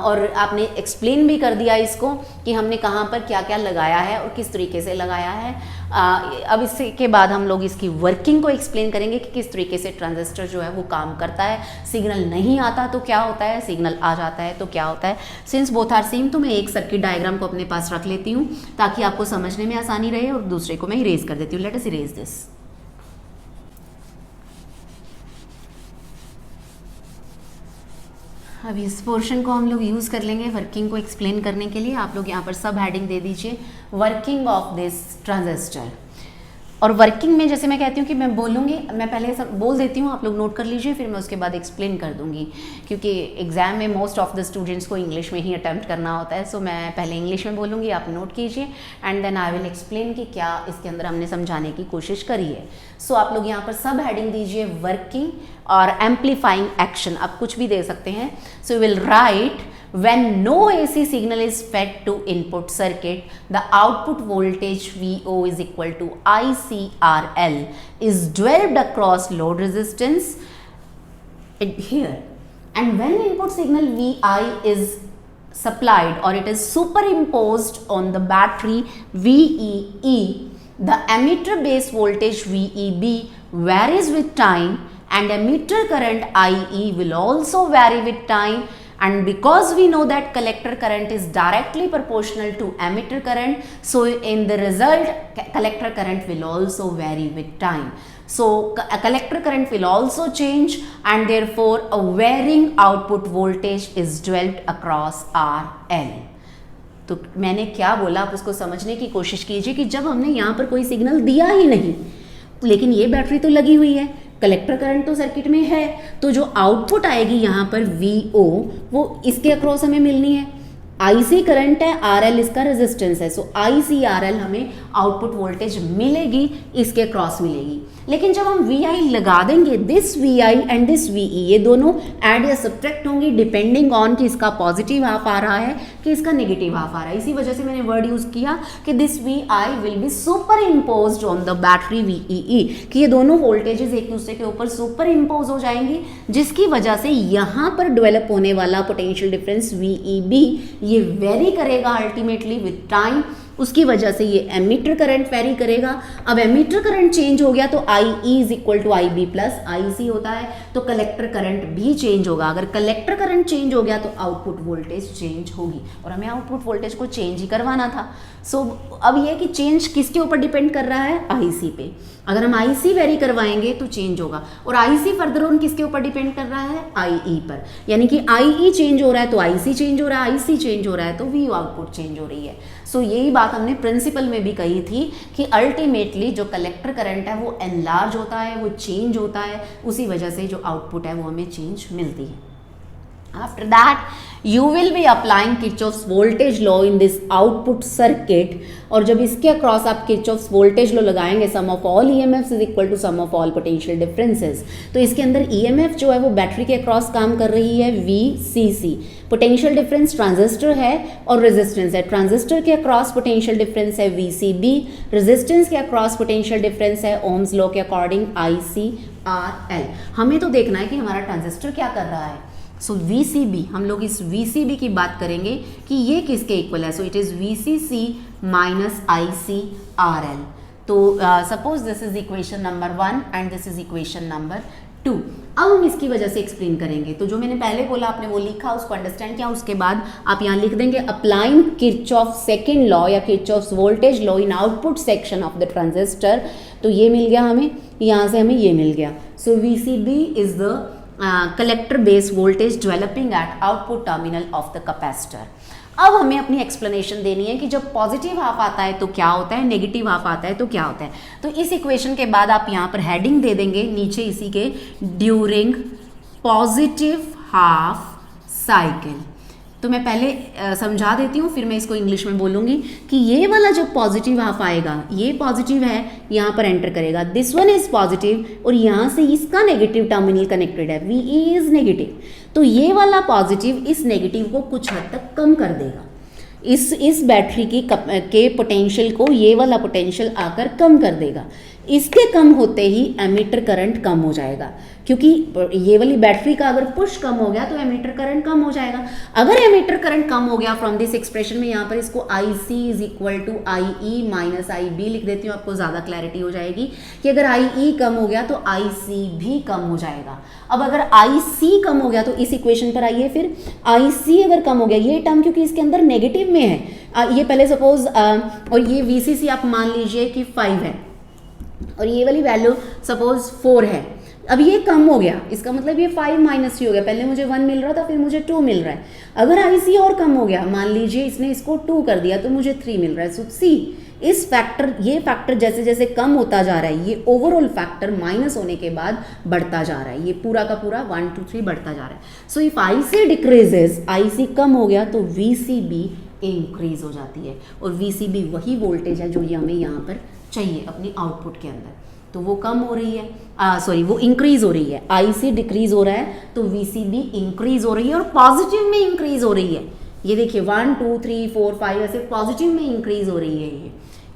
और आपने explain भी कर दिया इसको कि हमने कहाँ पर क्या क्या लगाया है और किस तरीके से लगाया है। अब इसके बाद हम लोग इसकी वर्किंग को एक्सप्लेन करेंगे कि किस तरीके से ट्रांजिस्टर जो है वो काम करता है। सिग्नल नहीं आता तो क्या होता है, सिग्नल आ जाता है तो क्या होता है। सिंस बोथ आर सेम, तो मैं एक सर्किट डायग्राम को अपने पास रख लेती हूँ ताकि आपको समझने में आसानी रहे, और दूसरे को मैं इरेज कर देती हूँ। Let us erase this. अब इस पोर्शन को हम लोग यूज़ कर लेंगे वर्किंग को एक्सप्लेन करने के लिए। आप लोग यहाँ पर सब हेडिंग दे दीजिए, वर्किंग ऑफ दिस ट्रांजिस्टर। और वर्किंग में जैसे मैं कहती हूँ कि मैं बोलूँगी, मैं पहले सब बोल देती हूँ, आप लोग नोट कर लीजिए, फिर मैं उसके बाद एक्सप्लेन कर दूँगी, क्योंकि एग्जाम में मोस्ट ऑफ द स्टूडेंट्स को इंग्लिश में ही अटैम्प्ट करना होता है। सो मैं पहले इंग्लिश में बोलूँगी, आप नोट कीजिए, and then I will explain कि क्या इसके अंदर हमने समझाने की कोशिश करी है। सो आप लोग यहाँ पर सब हेडिंग दीजिए, वर्किंग और एम्पलीफाइंग एक्शन, आप कुछ भी दे सकते हैं। So you will write when no AC signal is fed to input circuit, the output voltage VO is equal to ICRL is dwelled across load resistance here, and when input signal VI is supplied or it is superimposed on the battery VEE, the emitter base voltage VEB varies with time and emitter current IE will also vary with time, and because we know that collector current is directly proportional to emitter current, so in the result collector current will also vary with time. So a collector current will also change, and therefore a varying output voltage is dwelt across RL। तो मैंने क्या बोला आप उसको समझने की कोशिश कीजिए कि जब हमने यहाँ पर कोई सिग्नल दिया ही नहीं, लेकिन ये बैटरी तो लगी हुई है, कलेक्टर करंट तो सर्किट में है, तो जो आउटपुट आएगी यहाँ पर VO वो इसके अक्रॉस हमें मिलनी है। IC करंट है, RL इसका रेजिस्टेंस है, सो ICRL हमें आउटपुट वोल्टेज मिलेगी, इसके क्रॉस मिलेगी। लेकिन जब हम VI लगा देंगे, this VI and this VE ये दोनों ऐड या सब्ट्रैक्ट होंगी डिपेंडिंग ऑन कि इसका पॉजिटिव हाफ आ रहा है कि इसका नेगेटिव हाफ आ रहा है। इसी वजह से मैंने वर्ड यूज किया कि this VI will be super imposed on the battery VEE, कि ये दोनों वोल्टेजेस एक दूसरे के ऊपर सुपर इम्पोज हो जाएंगी, जिसकी वजह से यहाँ पर डेवलप होने वाला पोटेंशियल डिफरेंस VEB ये वेरी करेगा अल्टीमेटली विद टाइम। उसकी वजह से ये एमीटर करंट वेरी करेगा। अब एमीटर करंट चेंज हो गया तो IE is equal to IB plus IC होता है, तो कलेक्टर करंट भी चेंज होगा। अगर कलेक्टर करंट चेंज हो गया तो आउटपुट वोल्टेज चेंज होगी, और हमें आउटपुट वोल्टेज को चेंज ही करवाना था। सो अब ये कि चेंज किसके ऊपर डिपेंड कर रहा है, IC पे। अगर हम IC वेरी करवाएंगे तो चेंज होगा, और IC फर्दर ऑन किसके ऊपर डिपेंड कर रहा है, IE पर। यानी कि IE चेंज हो रहा है तो IC चेंज हो रहा है, IC चेंज हो रहा है तो VO आउटपुट चेंज हो रही है। सो यही बात हमने प्रिंसिपल में भी कही थी कि अल्टीमेटली जो कलेक्टर करंट है वो एनलार्ज होता है, वो चेंज होता है, उसी वजह से जो आउटपुट है वो हमें चेंज मिलती है। After that, you will be applying Kirchhoff's voltage law in this output circuit. और जब इसके अक्रॉस आप Kirchhoff's voltage law लगाएंगे, sum of all EMFs is equal to sum of all potential differences. तो इसके अंदर EMF जो है वो बैटरी के अक्रॉस काम कर रही है VCC. पोटेंशियल डिफरेंस ट्रांजिस्टर है और रेजिस्टेंस है. ट्रांजिस्टर के अक्रॉस पोटेंशियल डिफरेंस है VCB, रेजिस्टेंस के अक्रॉस पोटेंशियल डिफरेंस है ओम्स लॉ के अकॉर्डिंग ICRL. हमें तो देखना है कि हमारा ट्रांजिस्टर क्या कर रहा है. सो VCB, हम लोग इस VCB की बात करेंगे कि ये किसके इक्वल है. So it is VCC minus ICRL. तो suppose this is equation number 1 and this is equation number 2. अब हम इसकी वजह से एक्सप्लेन करेंगे. तो जो मैंने पहले बोला आपने वो लिखा, उसको अंडरस्टैंड किया, उसके बाद आप यहाँ लिख देंगे अप्लाइंग किरचॉफ सेकेंड लॉ या Kirchhoff's voltage law in output section of the transistor. तो ये मिल गया हमें, यहाँ से हमें ये मिल गया. सो VCB is the collector base voltage developing at output terminal of the capacitor. अब हमें अपनी एक्सप्लेनेशन देनी है कि जब पॉजिटिव हाफ आता है तो क्या होता है, नेगेटिव हाफ आता है तो क्या होता है. तो इस इक्वेशन के बाद आप यहाँ पर हेडिंग दे देंगे नीचे इसी के, ड्यूरिंग पॉजिटिव हाफ साइकिल. तो मैं पहले समझा देती हूँ, फिर मैं इसको इंग्लिश में बोलूँगी कि ये वाला जो पॉजिटिव हाफ आएगा, ये पॉजिटिव है, यहाँ पर एंटर करेगा, दिस वन इज पॉजिटिव, और यहाँ से इसका नेगेटिव टर्मिनल कनेक्टेड है, VE इज नेगेटिव. तो ये वाला पॉजिटिव इस नेगेटिव को कुछ हद तक कम कर देगा. इस बैटरी के पोटेंशियल को ये वाला पोटेंशियल आकर कम कर देगा. इसके कम होते ही एमीटर करंट कम हो जाएगा, क्योंकि ये वाली बैटरी का अगर पुश कम हो गया तो एमीटर करंट कम हो जाएगा. अगर एमीटर करंट कम हो गया, फ्रॉम दिस एक्सप्रेशन में यहाँ पर इसको IC is equal to IE minus IB लिख देती हूँ, आपको ज़्यादा क्लैरिटी हो जाएगी कि अगर IE कम हो गया तो IC भी कम हो जाएगा. अब अगर IC कम हो गया तो इस इक्वेशन पर आइए, फिर IC अगर कम हो गया, ये टर्म क्योंकि इसके अंदर नेगेटिव में है, ये पहले सपोज, और ये VCC आप मान लीजिए कि 5 है और ये वाली वैल्यू सपोज 4 है. अब ये कम हो गया, इसका मतलब ये 5 माइनस हो गया. पहले मुझे 1 मिल रहा था, फिर मुझे 2 मिल रहा है. अगर IC और कम हो गया, मान लीजिए इसने इसको 2 कर दिया तो मुझे 3 मिल रहा है. सो सी, इस फैक्टर, ये फैक्टर जैसे जैसे कम होता जा रहा है, ये ओवरऑल फैक्टर माइनस होने के बाद बढ़ता जा रहा है. ये पूरा का पूरा 1 2 3 बढ़ता जा रहा है. So if IC decreases, IC कम हो गया तो VCB इंक्रीज हो जाती है, और VCB वही वोल्टेज है जो ये हमें यहाँ पर चाहिए अपनी आउटपुट के अंदर. तो वो कम हो रही है, वो इंक्रीज हो रही है. IC डिक्रीज हो रहा है तो VCB इंक्रीज हो रही है और पॉजिटिव में इंक्रीज हो रही है. ये देखिए 1 2 3 4 5 ऐसे पॉजिटिव में इंक्रीज हो रही है. ये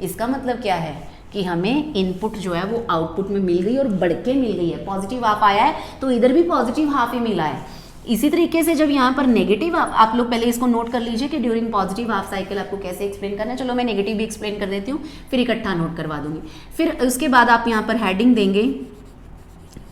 इसका मतलब क्या है कि हमें इनपुट जो है वो आउटपुट में मिल गई और बढ़ के मिल गई है. पॉजिटिव हाफ आया है तो इधर भी पॉजिटिव हाफ ही मिला है. इसी तरीके से जब यहाँ पर नेगेटिव, आप लोग पहले इसको नोट कर लीजिए कि ड्यूरिंग पॉजिटिव हाफ साइकिल आपको कैसे एक्सप्लेन करना है. चलो मैं नेगेटिव भी एक्सप्लेन कर देती हूँ, फिर इकट्ठा नोट करवा दूंगी. फिर उसके बाद आप यहाँ पर हेडिंग देंगे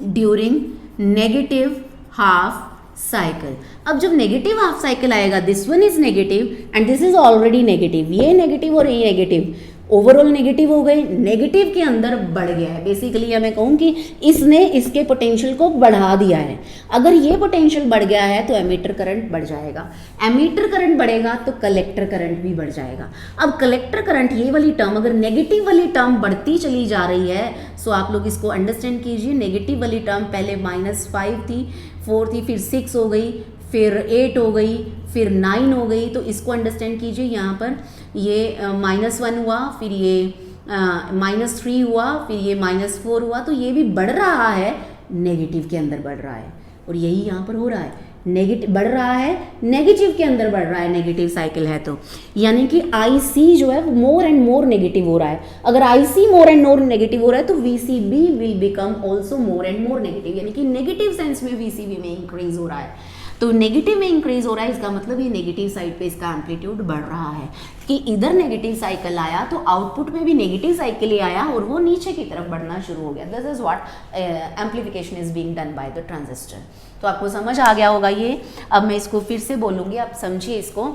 ड्यूरिंग नेगेटिव हाफ साइकिल. अब जब नेगेटिव हाफ साइकिल आएगा, this one is negative and this is already negative, ये नेगेटिव और ये नेगेटिव ओवरऑल नेगेटिव हो गए, नेगेटिव के अंदर बढ़ गया है. बेसिकली मैं कहूँ कि इसने इसके पोटेंशियल को बढ़ा दिया है. अगर ये पोटेंशियल बढ़ गया है तो एमीटर करंट बढ़ जाएगा, एमीटर करंट बढ़ेगा तो कलेक्टर करंट भी बढ़ जाएगा. अब कलेक्टर करंट, ये वाली टर्म, अगर नेगेटिव वाली टर्म बढ़ती चली जा रही है, सो आप लोग इसको अंडरस्टैंड कीजिए. नेगेटिव वाली टर्म पहले -5 थी, 4 थी, फिर 6 हो गई, फिर 8 हो गई, फिर 9 हो गई. तो इसको अंडरस्टैंड कीजिए. यहाँ पर ये -1 हुआ, फिर ये -3 हुआ, फिर ये -4 हुआ. तो ये भी बढ़ रहा है, नेगेटिव के अंदर बढ़ रहा है, और यही यहाँ पर हो रहा है. नेगेटिव बढ़ रहा है, नेगेटिव के अंदर बढ़ रहा है. नेगेटिव साइकिल है तो यानी कि IC जो है वो मोर एंड मोर नेगेटिव हो रहा है. अगर IC more and more negative हो रहा है तो VCB will become also more and more negative, यानी कि नेगेटिव सेंस में VCB में इंक्रीज हो रहा है. तो नेगेटिव में इंक्रीज हो रहा है, इसका मतलब ये नेगेटिव साइड पे इसका एम्पलीट्यूड बढ़ रहा है. कि इधर नेगेटिव साइकिल आया तो आउटपुट में भी नेगेटिव साइकिल ही आया और वो नीचे की तरफ बढ़ना शुरू हो गया. This is what amplification is being done by the transistor. तो आपको समझ आ गया होगा ये. अब मैं इसको फिर से बोलूँगी, आप समझिए इसको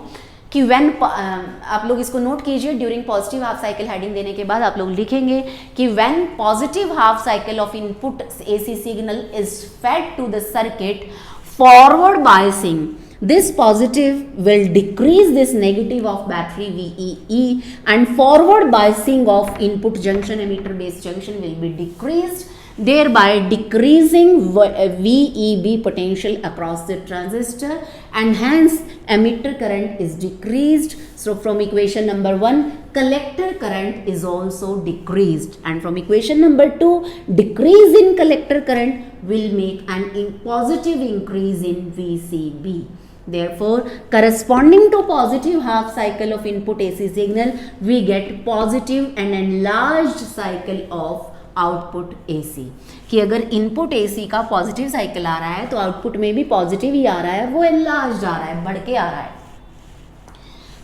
कि व्हेन, आप लोग इसको नोट कीजिए. During positive half cycle heading देने के बाद आप लोग लिखेंगे कि when positive half cycle of input AC signal is fed to the circuit, forward biasing, this positive will decrease this negative of battery VEE, and forward biasing of input junction emitter base junction will be decreased. thereby decreasing VEB potential across the transistor, and hence emitter current is decreased. So from equation number 1, collector current is also decreased, and from equation number 2, decrease in collector current will make an positive increase in VCB. Therefore, corresponding to positive half cycle of input AC signal, we get positive and enlarged cycle of output AC. कि अगर input AC का positive cycle आ रहा है तो output में भी positive ही आ रहा है, वो एनलार्ज आ रहा है, बढ़ के आ रहा है.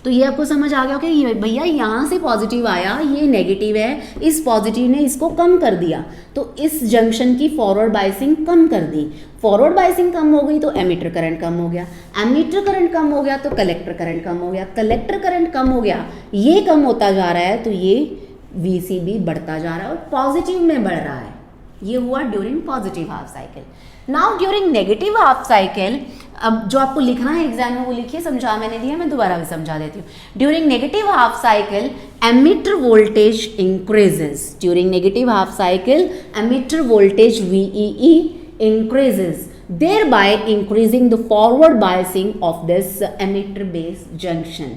तो ये आपको समझ आ गया कि भैया यहाँ से पॉजिटिव आया, ये नेगेटिव है, इस पॉजिटिव ने इसको कम कर दिया, तो इस जंक्शन की फॉरवर्ड बायसिंग कम कर दी. फॉरवर्ड बायसिंग कम हो गई तो एमिटर करंट कम हो गया, एमिटर करंट कम हो गया तो कलेक्टर करंट कम हो गया, कलेक्टर करंट कम हो गया, ये कम होता जा रहा है तो ये VCB बढ़ता जा रहा है और पॉजिटिव में बढ़ रहा है. ये हुआ during positive half cycle. Now during negative half cycle, अब जो आपको लिखना है एग्जाम में वो लिखिए, समझा मैंने दिया, मैं दोबारा भी समझा देती हूँ. During negative half cycle emitter voltage increases. During negative half cycle emitter voltage VEE increases, thereby increasing the forward biasing of this emitter base junction,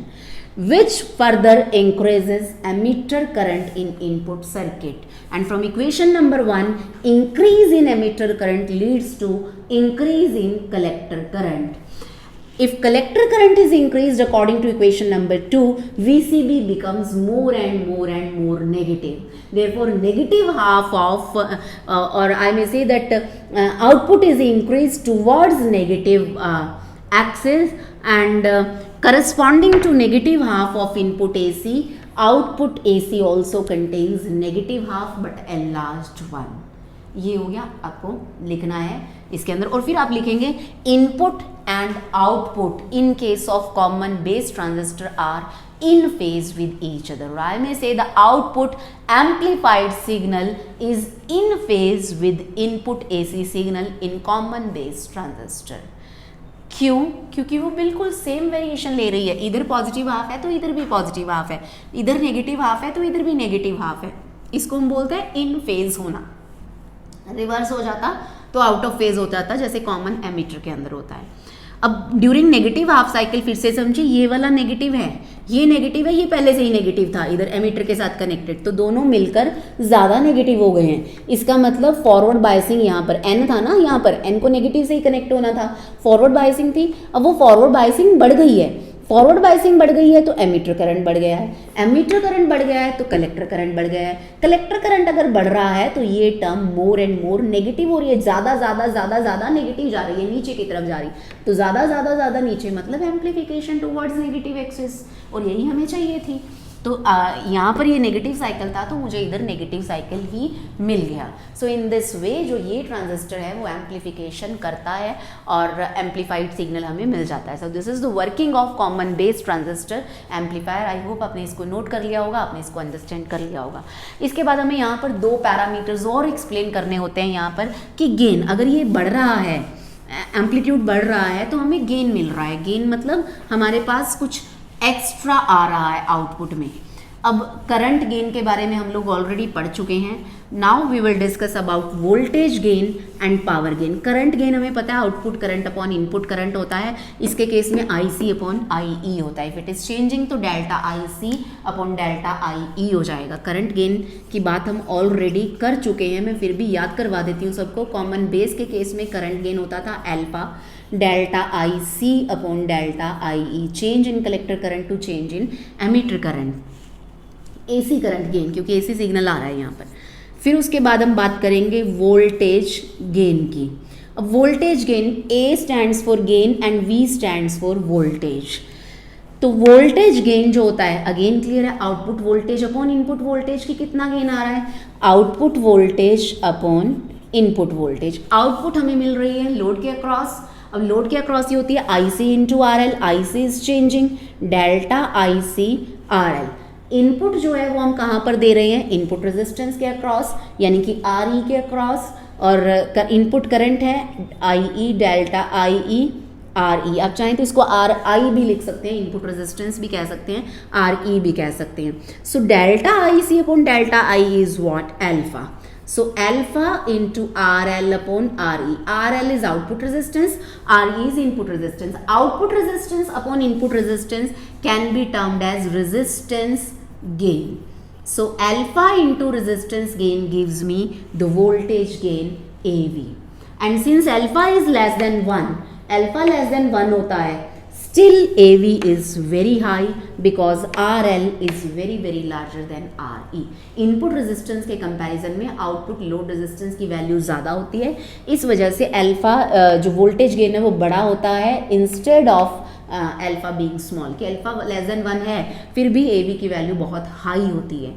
which further increases emitter current in input circuit. And from equation number 1, increase in emitter current leads to increase in collector current. If collector current is increased according to equation number 2, VCB becomes more and more negative. Therefore, negative half of or I may say that output is increased towards negative axis, and corresponding to negative half of input AC, output AC also contains negative half but enlarged one. ये हो गया, आपको लिखना है इसके अंदर. और फिर आप लिखेंगे input and output in case of common base transistor are in phase with each other. Or I may say the output amplified signal is in phase with input AC signal in common base transistor. क्यों? क्योंकि वो बिल्कुल same variation ले रही है. इधर positive half है तो इधर भी पॉजिटिव हाफ है, इधर नेगेटिव हाफ है तो इधर भी नेगेटिव हाफ है. इसको हम बोलते हैं इन फेज होना. रिवर्स हो जाता तो आउट ऑफ फेज हो जाता, जैसे कॉमन एमीटर के अंदर होता है. अब ड्यूरिंग नेगेटिव हाफ साइकिल फिर से समझिए, ये वाला नेगेटिव है, ये नेगेटिव है, ये पहले से ही नेगेटिव था इधर एमीटर के साथ कनेक्टेड, तो दोनों मिलकर ज़्यादा नेगेटिव हो गए हैं. इसका मतलब फॉरवर्ड बायसिंग यहाँ पर एन था ना, यहाँ पर एन को नेगेटिव से ही कनेक्ट होना था, फॉरवर्ड बायसिंग थी. अब वो फॉरवर्ड बायसिंग बढ़ गई है, फॉरवर्ड बायसिंग बढ़ गई है तो एमीटर करंट बढ़ गया है, एमीटर करंट बढ़ गया है तो कलेक्टर करंट बढ़ गया है. कलेक्टर करंट अगर बढ़ रहा है तो ये term more and more negative हो रही है, ज़्यादा नेगेटिव जा रही है, नीचे की तरफ जा रही. तो ज़्यादा नीचे मतलब एम्प्लीफिकेशन टुवर्ड्स नेगेटिव एक्सिस, और यही हमें चाहिए थी. तो यहाँ पर ये नेगेटिव साइकिल था तो मुझे इधर नेगेटिव साइकिल ही मिल गया. सो इन दिस वे जो ये ट्रांजिस्टर है वो एम्प्लीफिकेशन करता है और एम्प्लीफाइड सिग्नल हमें मिल जाता है. So this is the working of common base transistor amplifier. I hope आपने इसको नोट कर लिया होगा, आपने इसको अंडरस्टैंड कर लिया होगा. इसके बाद हमें यहाँ पर दो पैरामीटर्स और एक्सप्लेन करने होते हैं यहाँ पर कि गेन, अगर ये बढ़ रहा है, एम्पलीट्यूड बढ़ रहा है तो हमें गेन मिल रहा है. गेन मतलब हमारे पास कुछ एक्स्ट्रा आ रहा है आउटपुट में. अब करंट गेन के बारे में हम लोग ऑलरेडी पढ़ चुके हैं. Now we will discuss about voltage gain and power gain. Current gain हमें पता है output current upon input current होता है. इसके केस में IC अपॉन IE होता है. इफ इट इज चेंजिंग तो delta IC upon delta IE हो जाएगा. करंट गेन की बात हम ऑलरेडी कर चुके हैं, मैं फिर भी याद करवा देती हूँ सबको. कॉमन बेस के केस में करंट गेन होता था alpha delta IC upon delta IE, change in collector current to change in emitter current. AC current gain क्योंकि AC सिग्नल आ रहा है यहाँ पर. फिर उसके बाद हम बात करेंगे वोल्टेज गेन की. अब voltage gain, A stands for gain and V stands for voltage. तो वोल्टेज गेन जो होता है, अगेन क्लियर है, output voltage upon input voltage की कितना गेन आ रहा है, output voltage upon input voltage. Output हमें मिल रही है लोड के अक्रॉस. अब लोड के अक्रॉस ये होती है IC into RL. IC is changing, delta IC RL. Input जो है वो हम कहाँ पर दे रहे हैं, इनपुट रेजिस्टेंस के अक्रॉस यानी कि RE के अक्रॉस. और इनपुट करंट है IE डेल्टा IE RE. आप चाहें तो इसको RI भी लिख सकते हैं, इनपुट रेजिस्टेंस भी कह सकते हैं, RE भी कह सकते हैं. So delta IC upon delta IE is what, alpha. So alpha into RL upon RE. RL is output resistance, RE is input resistance. Output resistance upon input resistance can be termed as resistance gain. So alpha into resistance gain gives me the voltage gain AV. And since alpha is less than 1, alpha less than 1 होता है, still AV is very high because RL is very very larger than RE. Input resistance के comparison में output load resistance की value ज़्यादा होती है, इस वजह से अल्फा जो वोल्टेज गेन है वो बड़ा होता है instead of alpha being small, कि अल्फा लेस देन 1 है फिर भी AV की वैल्यू बहुत हाई होती है.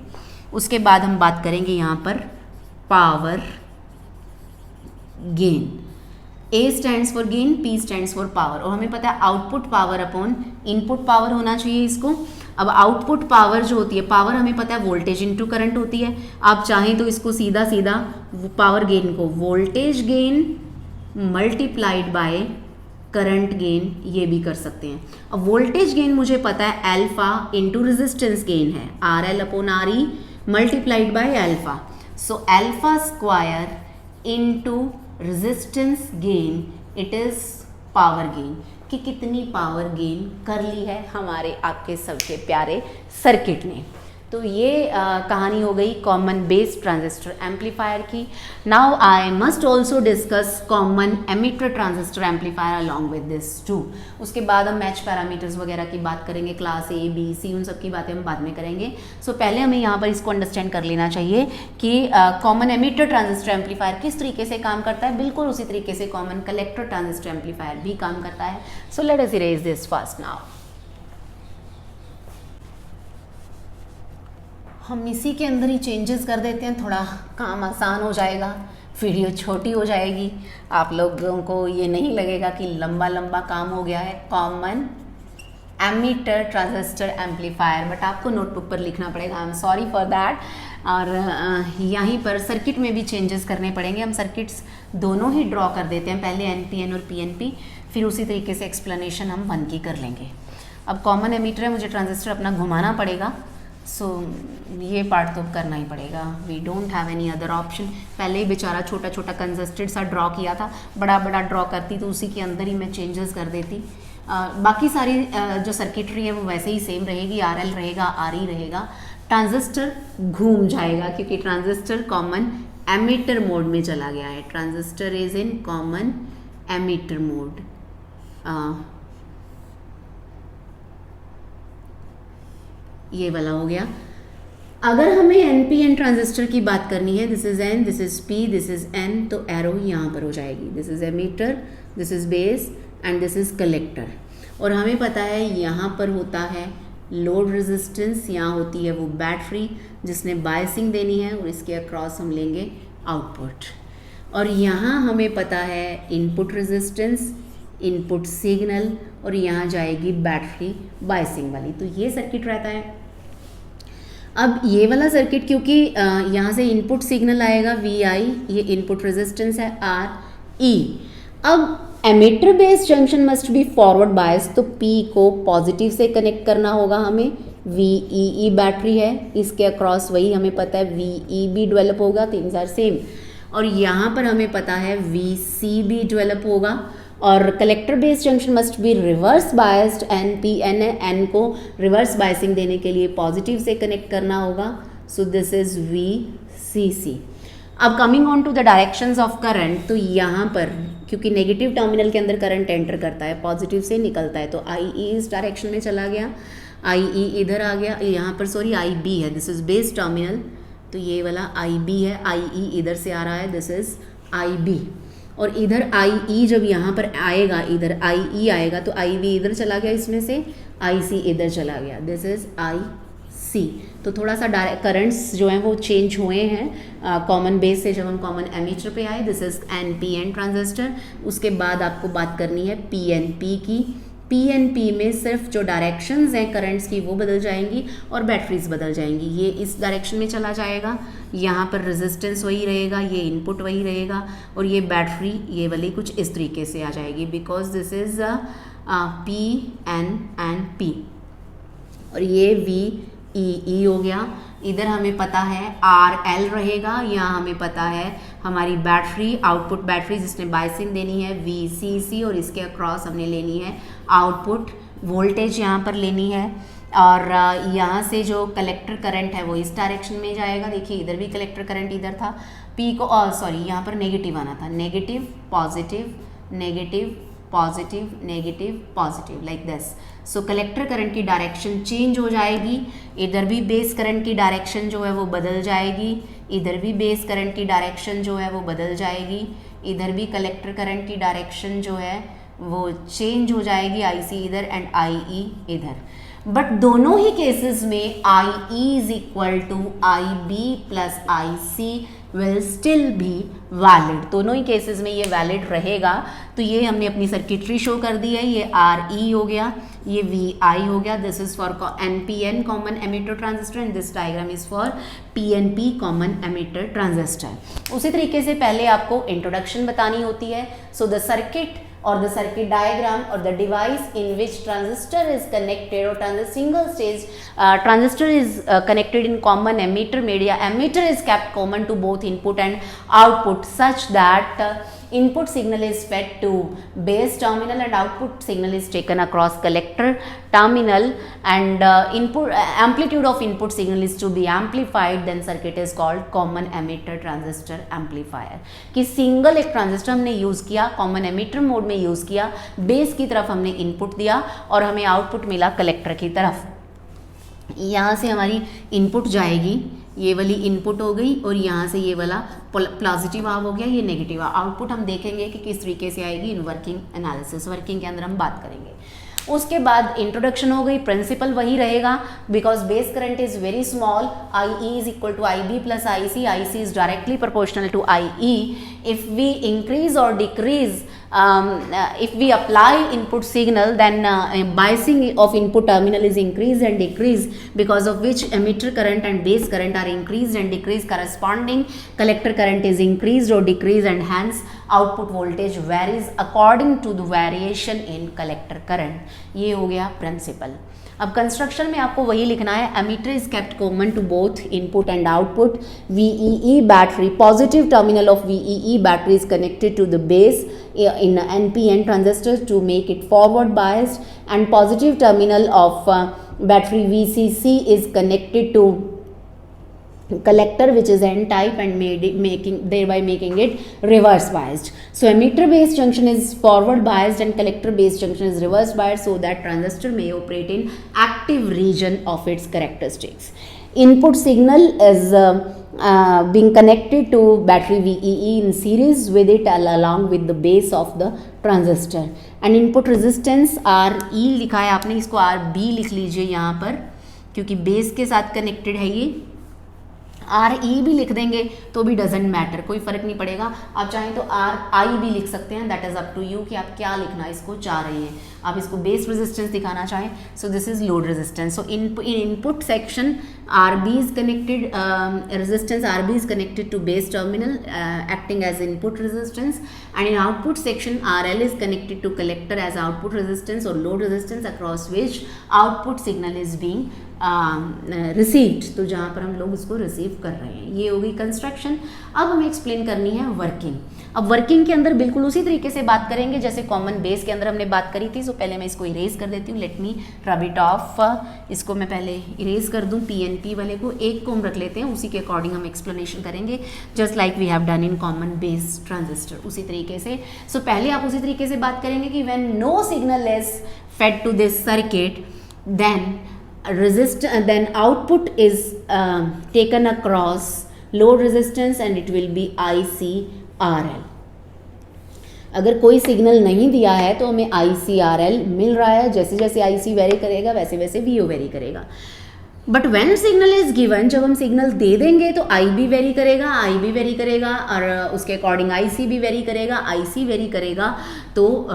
उसके बाद हम बात करेंगे यहाँ पर power gain. A stands for gain, P stands for power, और हमें पता है output power upon input power होना चाहिए इसको. अब आउटपुट पावर जो होती है, पावर हमें पता है वोल्टेज इनटू करंट होती है. आप चाहें तो इसको सीधा सीधा पावर गेन को voltage gain multiplied by current gain ये भी कर सकते हैं. अब वोल्टेज गेन मुझे पता है अल्फा इंटू रेजिस्टेंस गेन है, RL upon RE multiplied by alpha. So alpha square into resistance gain, it is power gain, कि कितनी पावर गेन कर ली है हमारे आपके सबके प्यारे सर्किट ने. तो ये कहानी हो गई कॉमन बेस ट्रांजिस्टर एम्पलीफायर की. Now I must also discuss common emitter transistor amplifier along with this too. उसके बाद हम मैच पैरामीटर्स वगैरह की बात करेंगे, क्लास A B C उन सब की बातें हम बाद में करेंगे. सो पहले हमें यहाँ पर इसको अंडरस्टैंड कर लेना चाहिए कि कॉमन एमिटर ट्रांजिस्टर एम्पलीफायर किस तरीके से काम करता है. बिल्कुल उसी तरीके से कॉमन कलेक्टर ट्रांजिस्टर एम्पलीफायर भी काम करता है. So let us erase this first. Now हम इसी के अंदर ही चेंजेस कर देते हैं, थोड़ा काम आसान हो जाएगा, वीडियो छोटी हो जाएगी, आप लोगों को ये नहीं लगेगा कि लंबा लंबा काम हो गया है. Common emitter transistor amplifier, but आपको नोटबुक पर लिखना पड़ेगा, I am sorry for that. और यहीं पर सर्किट में भी चेंजेस करने पड़ेंगे. हम सर्किट्स दोनों ही ड्रॉ कर देते हैं, पहले NPN और PNP, फिर उसी तरीके से एक्सप्लेनेशन हम 1 की कर लेंगे. अब कॉमन एमिटर है, मुझे ट्रांजिस्टर अपना घुमाना पड़ेगा, सो ये पार्ट तो करना ही पड़ेगा. We don't have any other option. पहले ही बेचारा छोटा छोटा कंजस्टेड सा ड्रॉ किया था, बड़ा बड़ा ड्रॉ करती तो उसी के अंदर ही मैं चेंजेस कर देती. बाकी सारी जो सर्किटरी है वो वैसे ही सेम रहेगी, RL रहेगा, RE रहेगा. ट्रांजिस्टर घूम जाएगा क्योंकि ट्रांजिस्टर कॉमन एमिटर मोड में चला गया है. Transistor is in common emitter mode. ये वाला हो गया. अगर हमें NPN ट्रांजिस्टर की बात करनी है, this is N, this is P, this is N, तो एरो यहाँ पर हो जाएगी. This is emitter, this is base and this is collector. और हमें पता है यहाँ पर होता है लोड रेजिस्टेंस, यहाँ होती है वो बैटरी जिसने बायसिंग देनी है, और इसके अक्रॉस हम लेंगे आउटपुट. और यहाँ हमें पता है इनपुट रेजिस्टेंस, इनपुट सिग्नल, और यहाँ जाएगी बैटरी बायसिंग वाली. तो ये सर्किट रहता है. अब ये वाला सर्किट क्योंकि यहाँ से इनपुट सिग्नल आएगा VI, ये इनपुट रेजिस्टेंस है RE. अब emitter base junction must be forward bias, तो P को पॉजिटिव से कनेक्ट करना होगा हमें. VEE बैटरी है, इसके अक्रॉस वही हमें पता है VEB डेवलप होगा, तीन सार सेम. और यहाँ पर हमें पता है VCB डेवलप होगा. और collector base junction must be reverse biased, NPN है, N को रिवर्स बायसिंग देने के लिए पॉजिटिव से कनेक्ट करना होगा. So this is VCC. अब coming on to the directions of current, तो यहाँ पर क्योंकि नेगेटिव टर्मिनल के अंदर करंट एंटर करता है, पॉजिटिव से निकलता है, तो IE इस डायरेक्शन में चला गया, IE इधर आ गया. यहाँ पर सॉरी IB है, दिस इज बेस टर्मिनल, तो ये वाला IB है, IE इधर से आ रहा है, दिस इज IB. और इधर IE जब यहाँ पर आएगा, इधर IE आएगा, तो IB इधर चला गया, इसमें से IC इधर चला गया, दिस इज IC. तो थोड़ा सा करंट्स जो हैं वो चेंज हुए हैं कॉमन बेस से जब हम कॉमन एमीटर पे आए. This is NPN transistor. उसके बाद आपको बात करनी है PNP की. PNP में सिर्फ जो डायरेक्शंस हैं करंट्स की वो बदल जाएंगी और बैटरीज बदल जाएंगी. ये इस डायरेक्शन में चला जाएगा, यहाँ पर रेजिस्टेंस वही रहेगा, ये इनपुट वही रहेगा, और ये बैटरी ये वाली कुछ इस तरीके से आ जाएगी, because this is PN and P. और ये ई हो गया, इधर हमें पता है आर एल रहेगा, यहाँ हमें पता है हमारी बैटरी, आउटपुट बैटरी जिसने बायसिंग देनी है वी सी सी, और इसके अक्रॉस हमने लेनी है आउटपुट वोल्टेज यहाँ पर लेनी है। और यहाँ से जो कलेक्टर करंट है वो इस डायरेक्शन में जाएगा। देखिए इधर भी कलेक्टर करंट इधर था, पी को सॉरी यहाँ पर नेगेटिव आना था, negative positive negative positive negative positive like this. So collector current की डायरेक्शन चेंज हो जाएगी, इधर भी बेस करंट की डायरेक्शन जो है वो बदल जाएगी, इधर भी बेस करंट की डायरेक्शन जो है वो बदल जाएगी, इधर भी कलेक्टर करंट की डायरेक्शन जो है वो चेंज हो जाएगी, आई सी इधर एंड आई ई इधर। बट दोनों ही केसेस में I E is equal to I B plus I C will still be valid. दोनों ही केसेस में ये वैलिड रहेगा। तो ये हमने अपनी सर्किटरी शो कर दी है, ये आर ई हो गया, ये वी आई हो गया। This is for N P N common emitter transistor and this diagram is for P N P common emitter transistor. उसी तरीके से पहले आपको इंट्रोडक्शन बतानी होती है। So the circuit or the circuit diagram or the device in which transistor is connected or single stage transistor is connected in common emitter media. Emitter is kept common to both input and output such that input signal is fed to base terminal and output signal is taken across collector terminal and input amplitude of input signal is to be amplified, then circuit is called common emitter transistor amplifier। कि single एक transistor हमने use किया, common emitter mode में use किया, base की तरफ हमने input दिया और हमें आउटपुट मिला कलेक्टर की तरफ। यहाँ से हमारी इनपुट जाएगी, ये वाली इनपुट हो गई और यहाँ से ये वाला पॉजिटिव आव हो गया, ये नेगेटिव आव। आउटपुट हम देखेंगे कि किस तरीके से आएगी इन वर्किंग एनालिसिस, वर्किंग के अंदर हम बात करेंगे। उसके बाद इंट्रोडक्शन हो गई, प्रिंसिपल वही रहेगा because base current is very small, I E is equal to I B plus I C is directly proportional to I E. If we increase और decrease if we apply input signal then biasing of input terminal is increased and decreased, because of which emitter current and base current are increased and decreased, corresponding collector current is increased or decreased and hence output voltage varies according to the variation in collector current। ये हो गया principal. अब construction में आपको वही लिखना है, emitter is kept common to both input and output. VEE battery, positive terminal of VEE battery is connected to the base in NPN transistors to make it forward biased, and positive terminal of battery VCC is connected to collector which is N type and thereby making it reverse biased. So emitter based junction is forward biased and collector based junction is reverse biased, so that transistor may operate in active region of its characteristics. Input signal is being connected to battery VEE in series with it along with the base of the transistor, and input resistance RE लिखा है आपने, इसको RB लिख लीजिए यहाँ पर क्योंकि base के साथ कनेक्टेड है ये। RE भी लिख देंगे तो भी डजेंट मैटर, कोई फर्क नहीं पड़ेगा। आप चाहें तो RI भी लिख सकते हैं, that is up to you कि आप क्या लिखना इसको चाह रहे हैं। आप इसको बेस रेजिस्टेंस दिखाना चाहें, सो this is load resistance. So in input section RB is connected, resistance RB is connected to base terminal acting as input resistance, and in output section RL is connected to collector as output resistance or load resistance across which output signal is being received। तो जहाँ पर हम लोग इसको receive कर रहे हैं, ये हो गई कंस्ट्रक्शन। अब हमें एक्सप्लेन करनी है वर्किंग। अब वर्किंग के अंदर बिल्कुल उसी तरीके से बात करेंगे जैसे कॉमन बेस के अंदर हमने बात करी थी। सो पहले मैं इसको इरेज कर देती हूँ, let me rub it of. इसको मैं पहले इरेज कर दूँ, PNP वाले को एक को हम रख लेते हैं, उसी के अकॉर्डिंग हम एक्सप्लेनेशन करेंगे, just like we have done in common base transistor, उसी तरीके से। सो पहले आप उसी तरीके से बात करेंगे कि when no signal is fed to this circuit then output is taken across load resistance and it will be ICRL। अगर कोई सिग्नल नहीं दिया है तो हमें ICRL मिल रहा है, जैसे जैसे IC वेरी करेगा वैसे वैसे VO वेरी करेगा। But when signal is given, जब हम सिग्नल दे देंगे तो IB वेरी करेगा, IB वेरी करेगा और उसके अकॉर्डिंग IC भी वेरी करेगा, IC वेरी करेगा, तो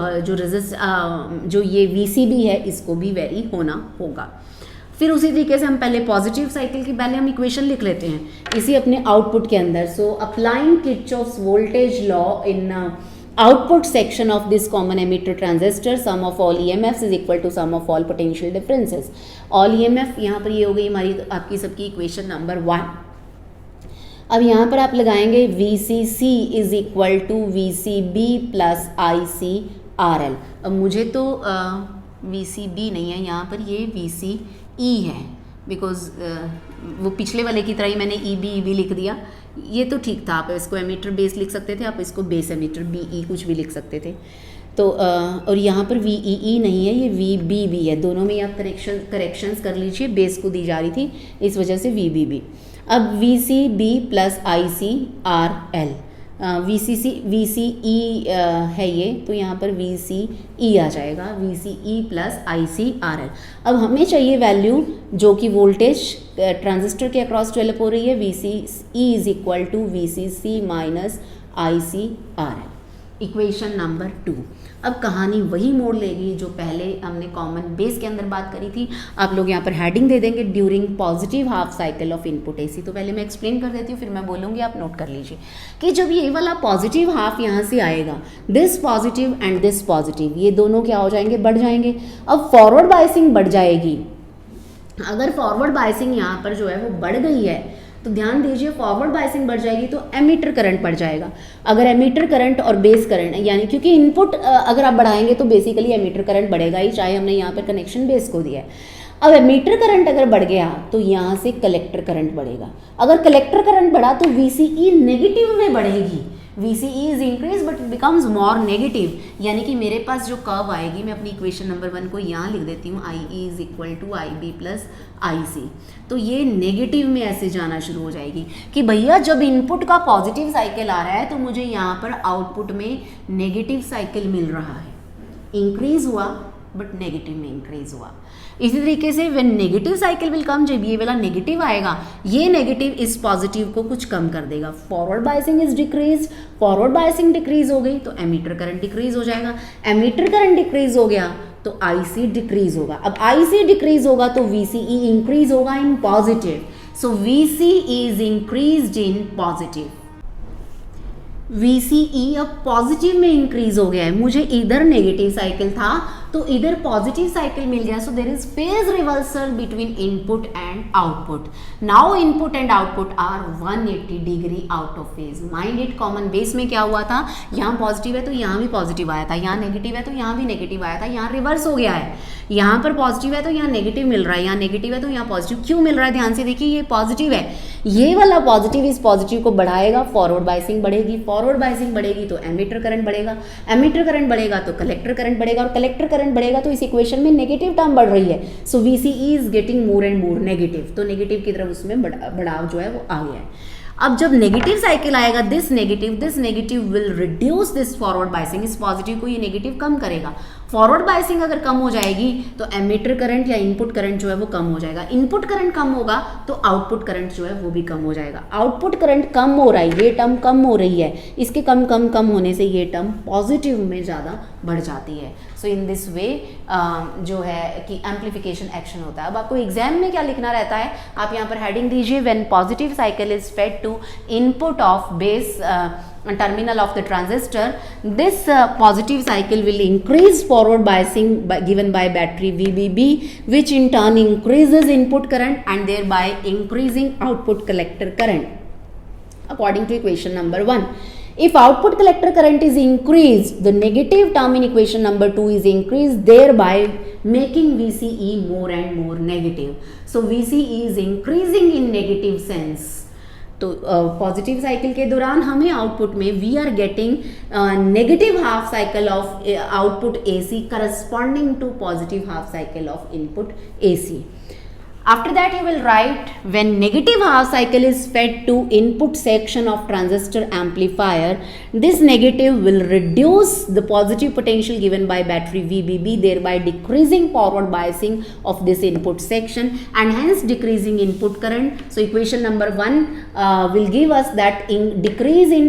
जो ये VCB है इसको भी वेरी होना होगा। फिर उसी तरीके से हम पहले पॉजिटिव साइकिल की पहले हम इक्वेशन लिख लेते हैं इसी अपने आउटपुट के अंदर। So applying Kirchhoff's voltage law in output section of this common emitter transistor, sum of all EMFs is equal to sum of all potential differences. all EMF यहाँ पर ये हो गई हमारी आपकी सबकी इक्वेशन नंबर 1. अब यहाँ पर आप लगाएंगे VCC is equal to VCB plus ICRL. अब मुझे तो VCB नहीं है यहाँ पर, ये VCE है, बिकॉज वो पिछले वाले की तरह ही मैंने EB लिख दिया. ये तो ठीक था, आप इसको एमीटर बेस लिख सकते थे, आप इसको बेस एमीटर BE कुछ भी लिख सकते थे. तो और यहाँ पर VEE नहीं है, ये VBB है. दोनों में आप करेक्शंस कर लीजिए, बेस को दी जा रही थी इस वजह से VBB. अब VCB प्लस ICRL, VCE है ये, तो यहाँ पर VCE आ जाएगा, VCE प्लस ICRL. अब हमें चाहिए वैल्यू जो कि वोल्टेज ट्रांजिस्टर के अक्रॉस डेवलप हो रही है. VCE is equal to VCC minus ICRL, equation number 2. अब कहानी वही मोड़ लेगी जो पहले हमने कॉमन बेस के अंदर बात करी थी. आप लोग यहाँ पर हेडिंग दे देंगे during positive half cycle of input AC. तो पहले मैं एक्सप्लेन कर देती हूँ, फिर मैं बोलूँगी, आप नोट कर लीजिए कि जब ये वाला पॉजिटिव हाफ यहाँ से आएगा, this positive and this positive, ये दोनों क्या हो जाएंगे, बढ़ जाएंगे. अब फॉरवर्ड बायसिंग बढ़ जाएगी. अगर फॉरवर्ड बायसिंग यहाँ पर जो है वो बढ़ गई है तो ध्यान दीजिए, फॉरवर्ड बायसिंग बढ़ जाएगी तो एमीटर करंट बढ़ जाएगा. अगर एमीटर करंट और बेस करंट, यानी क्योंकि इनपुट अगर आप बढ़ाएंगे तो बेसिकली एमीटर करंट बढ़ेगा ही, चाहे हमने यहाँ पर कनेक्शन बेस को दिया है. अब एमीटर करंट अगर बढ़ गया तो यहाँ से कलेक्टर करंट बढ़ेगा. अगर कलेक्टर करंट बढ़ा तो VCE नेगेटिव में बढ़ेगी. VCE is increase but it becomes more negative, यानी कि मेरे पास जो कर्व आएगी, मैं अपनी इक्वेशन नंबर 1 को यहाँ लिख देती हूँ, IE is equal to IB plus IC. तो ये नेगेटिव में ऐसे जाना शुरू हो जाएगी कि भैया जब इनपुट का पॉजिटिव साइकिल आ रहा है तो मुझे यहाँ पर आउटपुट में नेगेटिव साइकिल मिल रहा है. इंक्रीज हुआ बट नेगेटिव में इंक्रीज हुआ. इसी तरीके से when negative cycle will come, जब ये वाला नेगेटिव आएगा, ये नेगेटिव इस पॉजिटिव को कुछ कम कर देगा. Forward biasing is decrease, forward biasing decrease हो गई तो एमीटर करंट डिक्रीज हो जाएगा. एमीटर करंट डिक्रीज हो गया तो IC डिक्रीज होगा. अब IC डिक्रीज होगा तो VCE इंक्रीज होगा in positive. So VCE is increased in positive. VCE अब पॉजिटिव में इंक्रीज हो गया है. मुझे इधर नेगेटिव साइकिल था तो इधर पॉजिटिव साइकिल मिल गया. So there is phase reversal between input and output. Now input and output are 180 degree out of phase. Mind it, common base में क्या हुआ था, यहाँ पॉजिटिव है तो यहाँ भी पॉजिटिव आया था, यहाँ नेगेटिव है तो यहाँ भी नेगेटिव आया था. यहाँ रिवर्स हो गया है, यहाँ पर पॉजिटिव है तो यहाँ नेगेटिव मिल रहा है, यहाँ नेगेटिव है तो यहाँ पॉजिटिव क्यों मिल रहा है. ध्यान से देखिए, ये पॉजिटिव है, ये वाला पॉजिटिव इस पॉजिटिव को बढ़ाएगा, फॉरवर्ड बायसिंग बढ़ेगी. फॉरवर्ड बायसिंग बढ़ेगी तो एमीटर करंट बढ़ेगा, एमीटर करंट बढ़ेगा तो कलेक्टर करंट बढ़ेगा, और कलेक्टर करंट बढ़ेगा तो इस इक्वेशन में नेगेटिव टर्म बढ़ रही है. सो VCE is getting more and more negative. तो नेगेटिव की तरफ उसमें बढ़ाव जो है वो आ गया है. अब जब नेगेटिव साइकिल आएगा, this negative will reduce this forward biasing. इस पॉजिटिव को ये नेगेटिव कम करेगा. फॉरवर्ड बायसिंग अगर कम हो जाएगी तो एमीटर करंट या इनपुट करंट जो है वो कम हो जाएगा. इनपुट करंट कम होगा तो आउटपुट करंट जो है वो भी कम हो जाएगा. आउटपुट करंट कम हो रहा है, ये टर्म कम हो रही है, इसके कम होने से ये टर्म पॉजिटिव में ज़्यादा बढ़ जाती है. सो इन दिस वे जो है कि एम्प्लीफिकेशन एक्शन होता है. अब आपको एग्जाम में क्या लिखना रहता है, आप यहाँ पर हेडिंग दीजिए, when positive cycle is fed to input of base terminal of the transistor, this positive cycle will increase forward biasing given by battery VBB, which in turn increases input current and thereby increasing output collector current according to equation number 1. If output collector current is increased, the negative term in equation number 2 is increased, thereby making VCE more and more negative. So VCE is increasing in negative sense. तो positive cycle के दौरान हमें output में we are getting negative half cycle of output AC corresponding to positive half cycle of input AC. After that you will write, when negative half cycle is fed to input section of transistor amplifier, this negative will reduce the positive potential given by battery VBB, thereby decreasing forward biasing of this input section and hence decreasing input current. So equation number 1 will give us that decrease in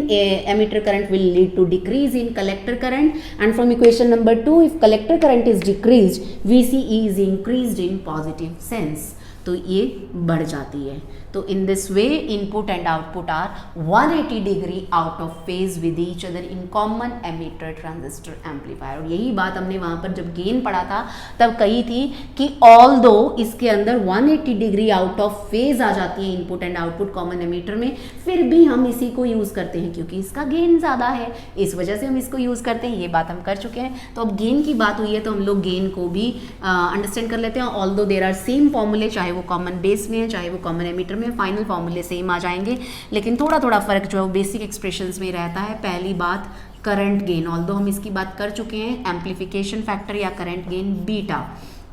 emitter current will lead to decrease in collector current, and from equation number 2, if collector current is decreased, VCE is increased in positive sense. तो ये बढ़ जाती है. तो in this way input and output are 180 degree out of phase with each other in common emitter transistor amplifier. और यही बात हमने वहाँ पर जब गेन पढ़ा था तब कही थी कि ऑल्दो इसके अंदर 180 डिग्री आउट ऑफ फेज आ जाती है input and output common emitter में, फिर भी हम इसी को यूज़ करते हैं क्योंकि इसका गेन ज़्यादा है, इस वजह से हम इसको यूज़ करते हैं। ये बात हम कर चुके हैं। तो अब गेन की बात हुई है तो हम लोग गेन को भी अंडरस्टैंड कर लेते हैं। ऑल्दो देयर आर सेम फॉर्मूले, चाहे वो कॉमन बेस में है चाहे वो कॉमन एमिटर में, फाइनल फॉर्मूले सेम आ जाएंगे, लेकिन थोड़ा थोड़ा फर्क जो है वो बेसिक एक्सप्रेशंस में रहता है। पहली बात करंट गेन, ऑल्दो हम इसकी बात कर चुके हैं, एम्पलीफिकेशन फैक्टर या current gain beta,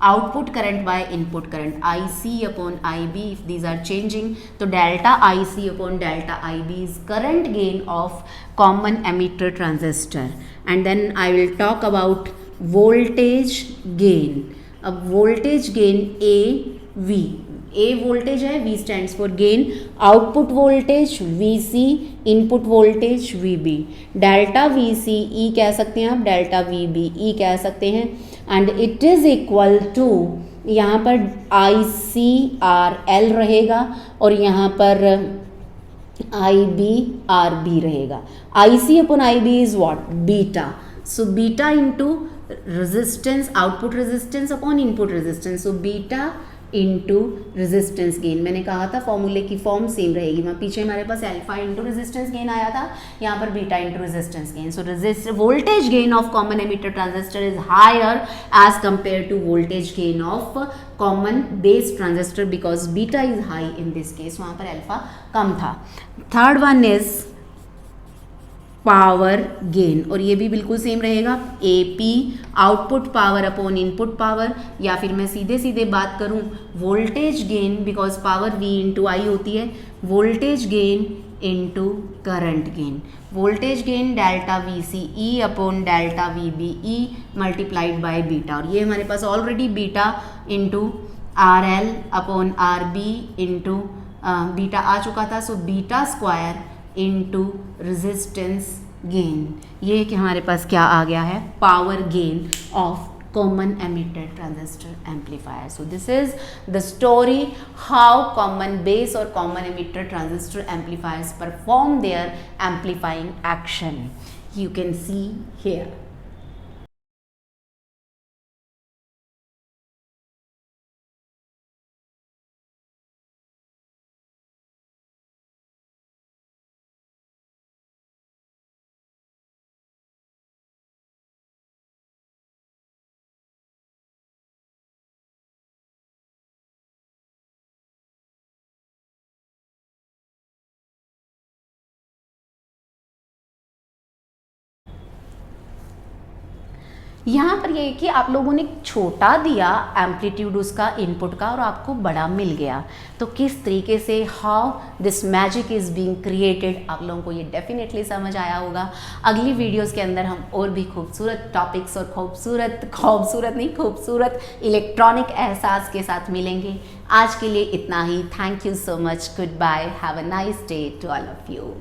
output current by input current IC upon IB if these are changing, तो delta IC upon delta IB is current gain of common emitter transistor. And then I will talk about voltage gain. अब voltage gain AV, A voltage है, V stands for gain, output voltage VC, input voltage VB, delta VC E कह सकते हैं आप, delta VB E कह सकते हैं, and it is equal to, यहाँ पर ICRL रहेगा और यहाँ पर IBRB रहेगा। IC upon IB is what, beta, so beta into resistance, output resistance upon input resistance, so beta into resistance gain. मैंने कहा था फॉर्मूले की फॉर्म सेम रहेगी, वहाँ पीछे हमारे पास अल्फा इंटू रेजिस्टेंस गेन आया था, यहाँ पर beta into resistance gain. So voltage gain of common emitter transistor is higher as compared to voltage gain of common base transistor because beta is high in this case, वहाँ पर alpha कम था। Third one is power gain, और ये भी बिल्कुल same रहेगा, AP output power upon input power, या फिर मैं सीधे सीधे बात करूं voltage gain because power V into I होती है, voltage gain into current gain, voltage gain delta VC E upon delta VB E multiplied by beta, और ये हमारे पास already beta into RL upon RB into beta आ चुका था, सो beta square into resistance gain, ये कि हमारे पास क्या आ गया है, power gain of common emitter transistor amplifier. So this is the story how common base or common emitter transistor amplifiers perform their amplifying action. You can see here. यहाँ पर ये कि आप लोगों ने छोटा दिया एम्पलीट्यूड उसका इनपुट का और आपको बड़ा मिल गया, तो किस तरीके से how this magic is being created आप लोगों को ये डेफिनेटली समझ आया होगा। अगली वीडियोस के अंदर हम और भी खूबसूरत टॉपिक्स और खूबसूरत इलेक्ट्रॉनिक एहसास के साथ मिलेंगे। आज के लिए इतना ही। Thank you so much, goodbye, have a nice day to all of you.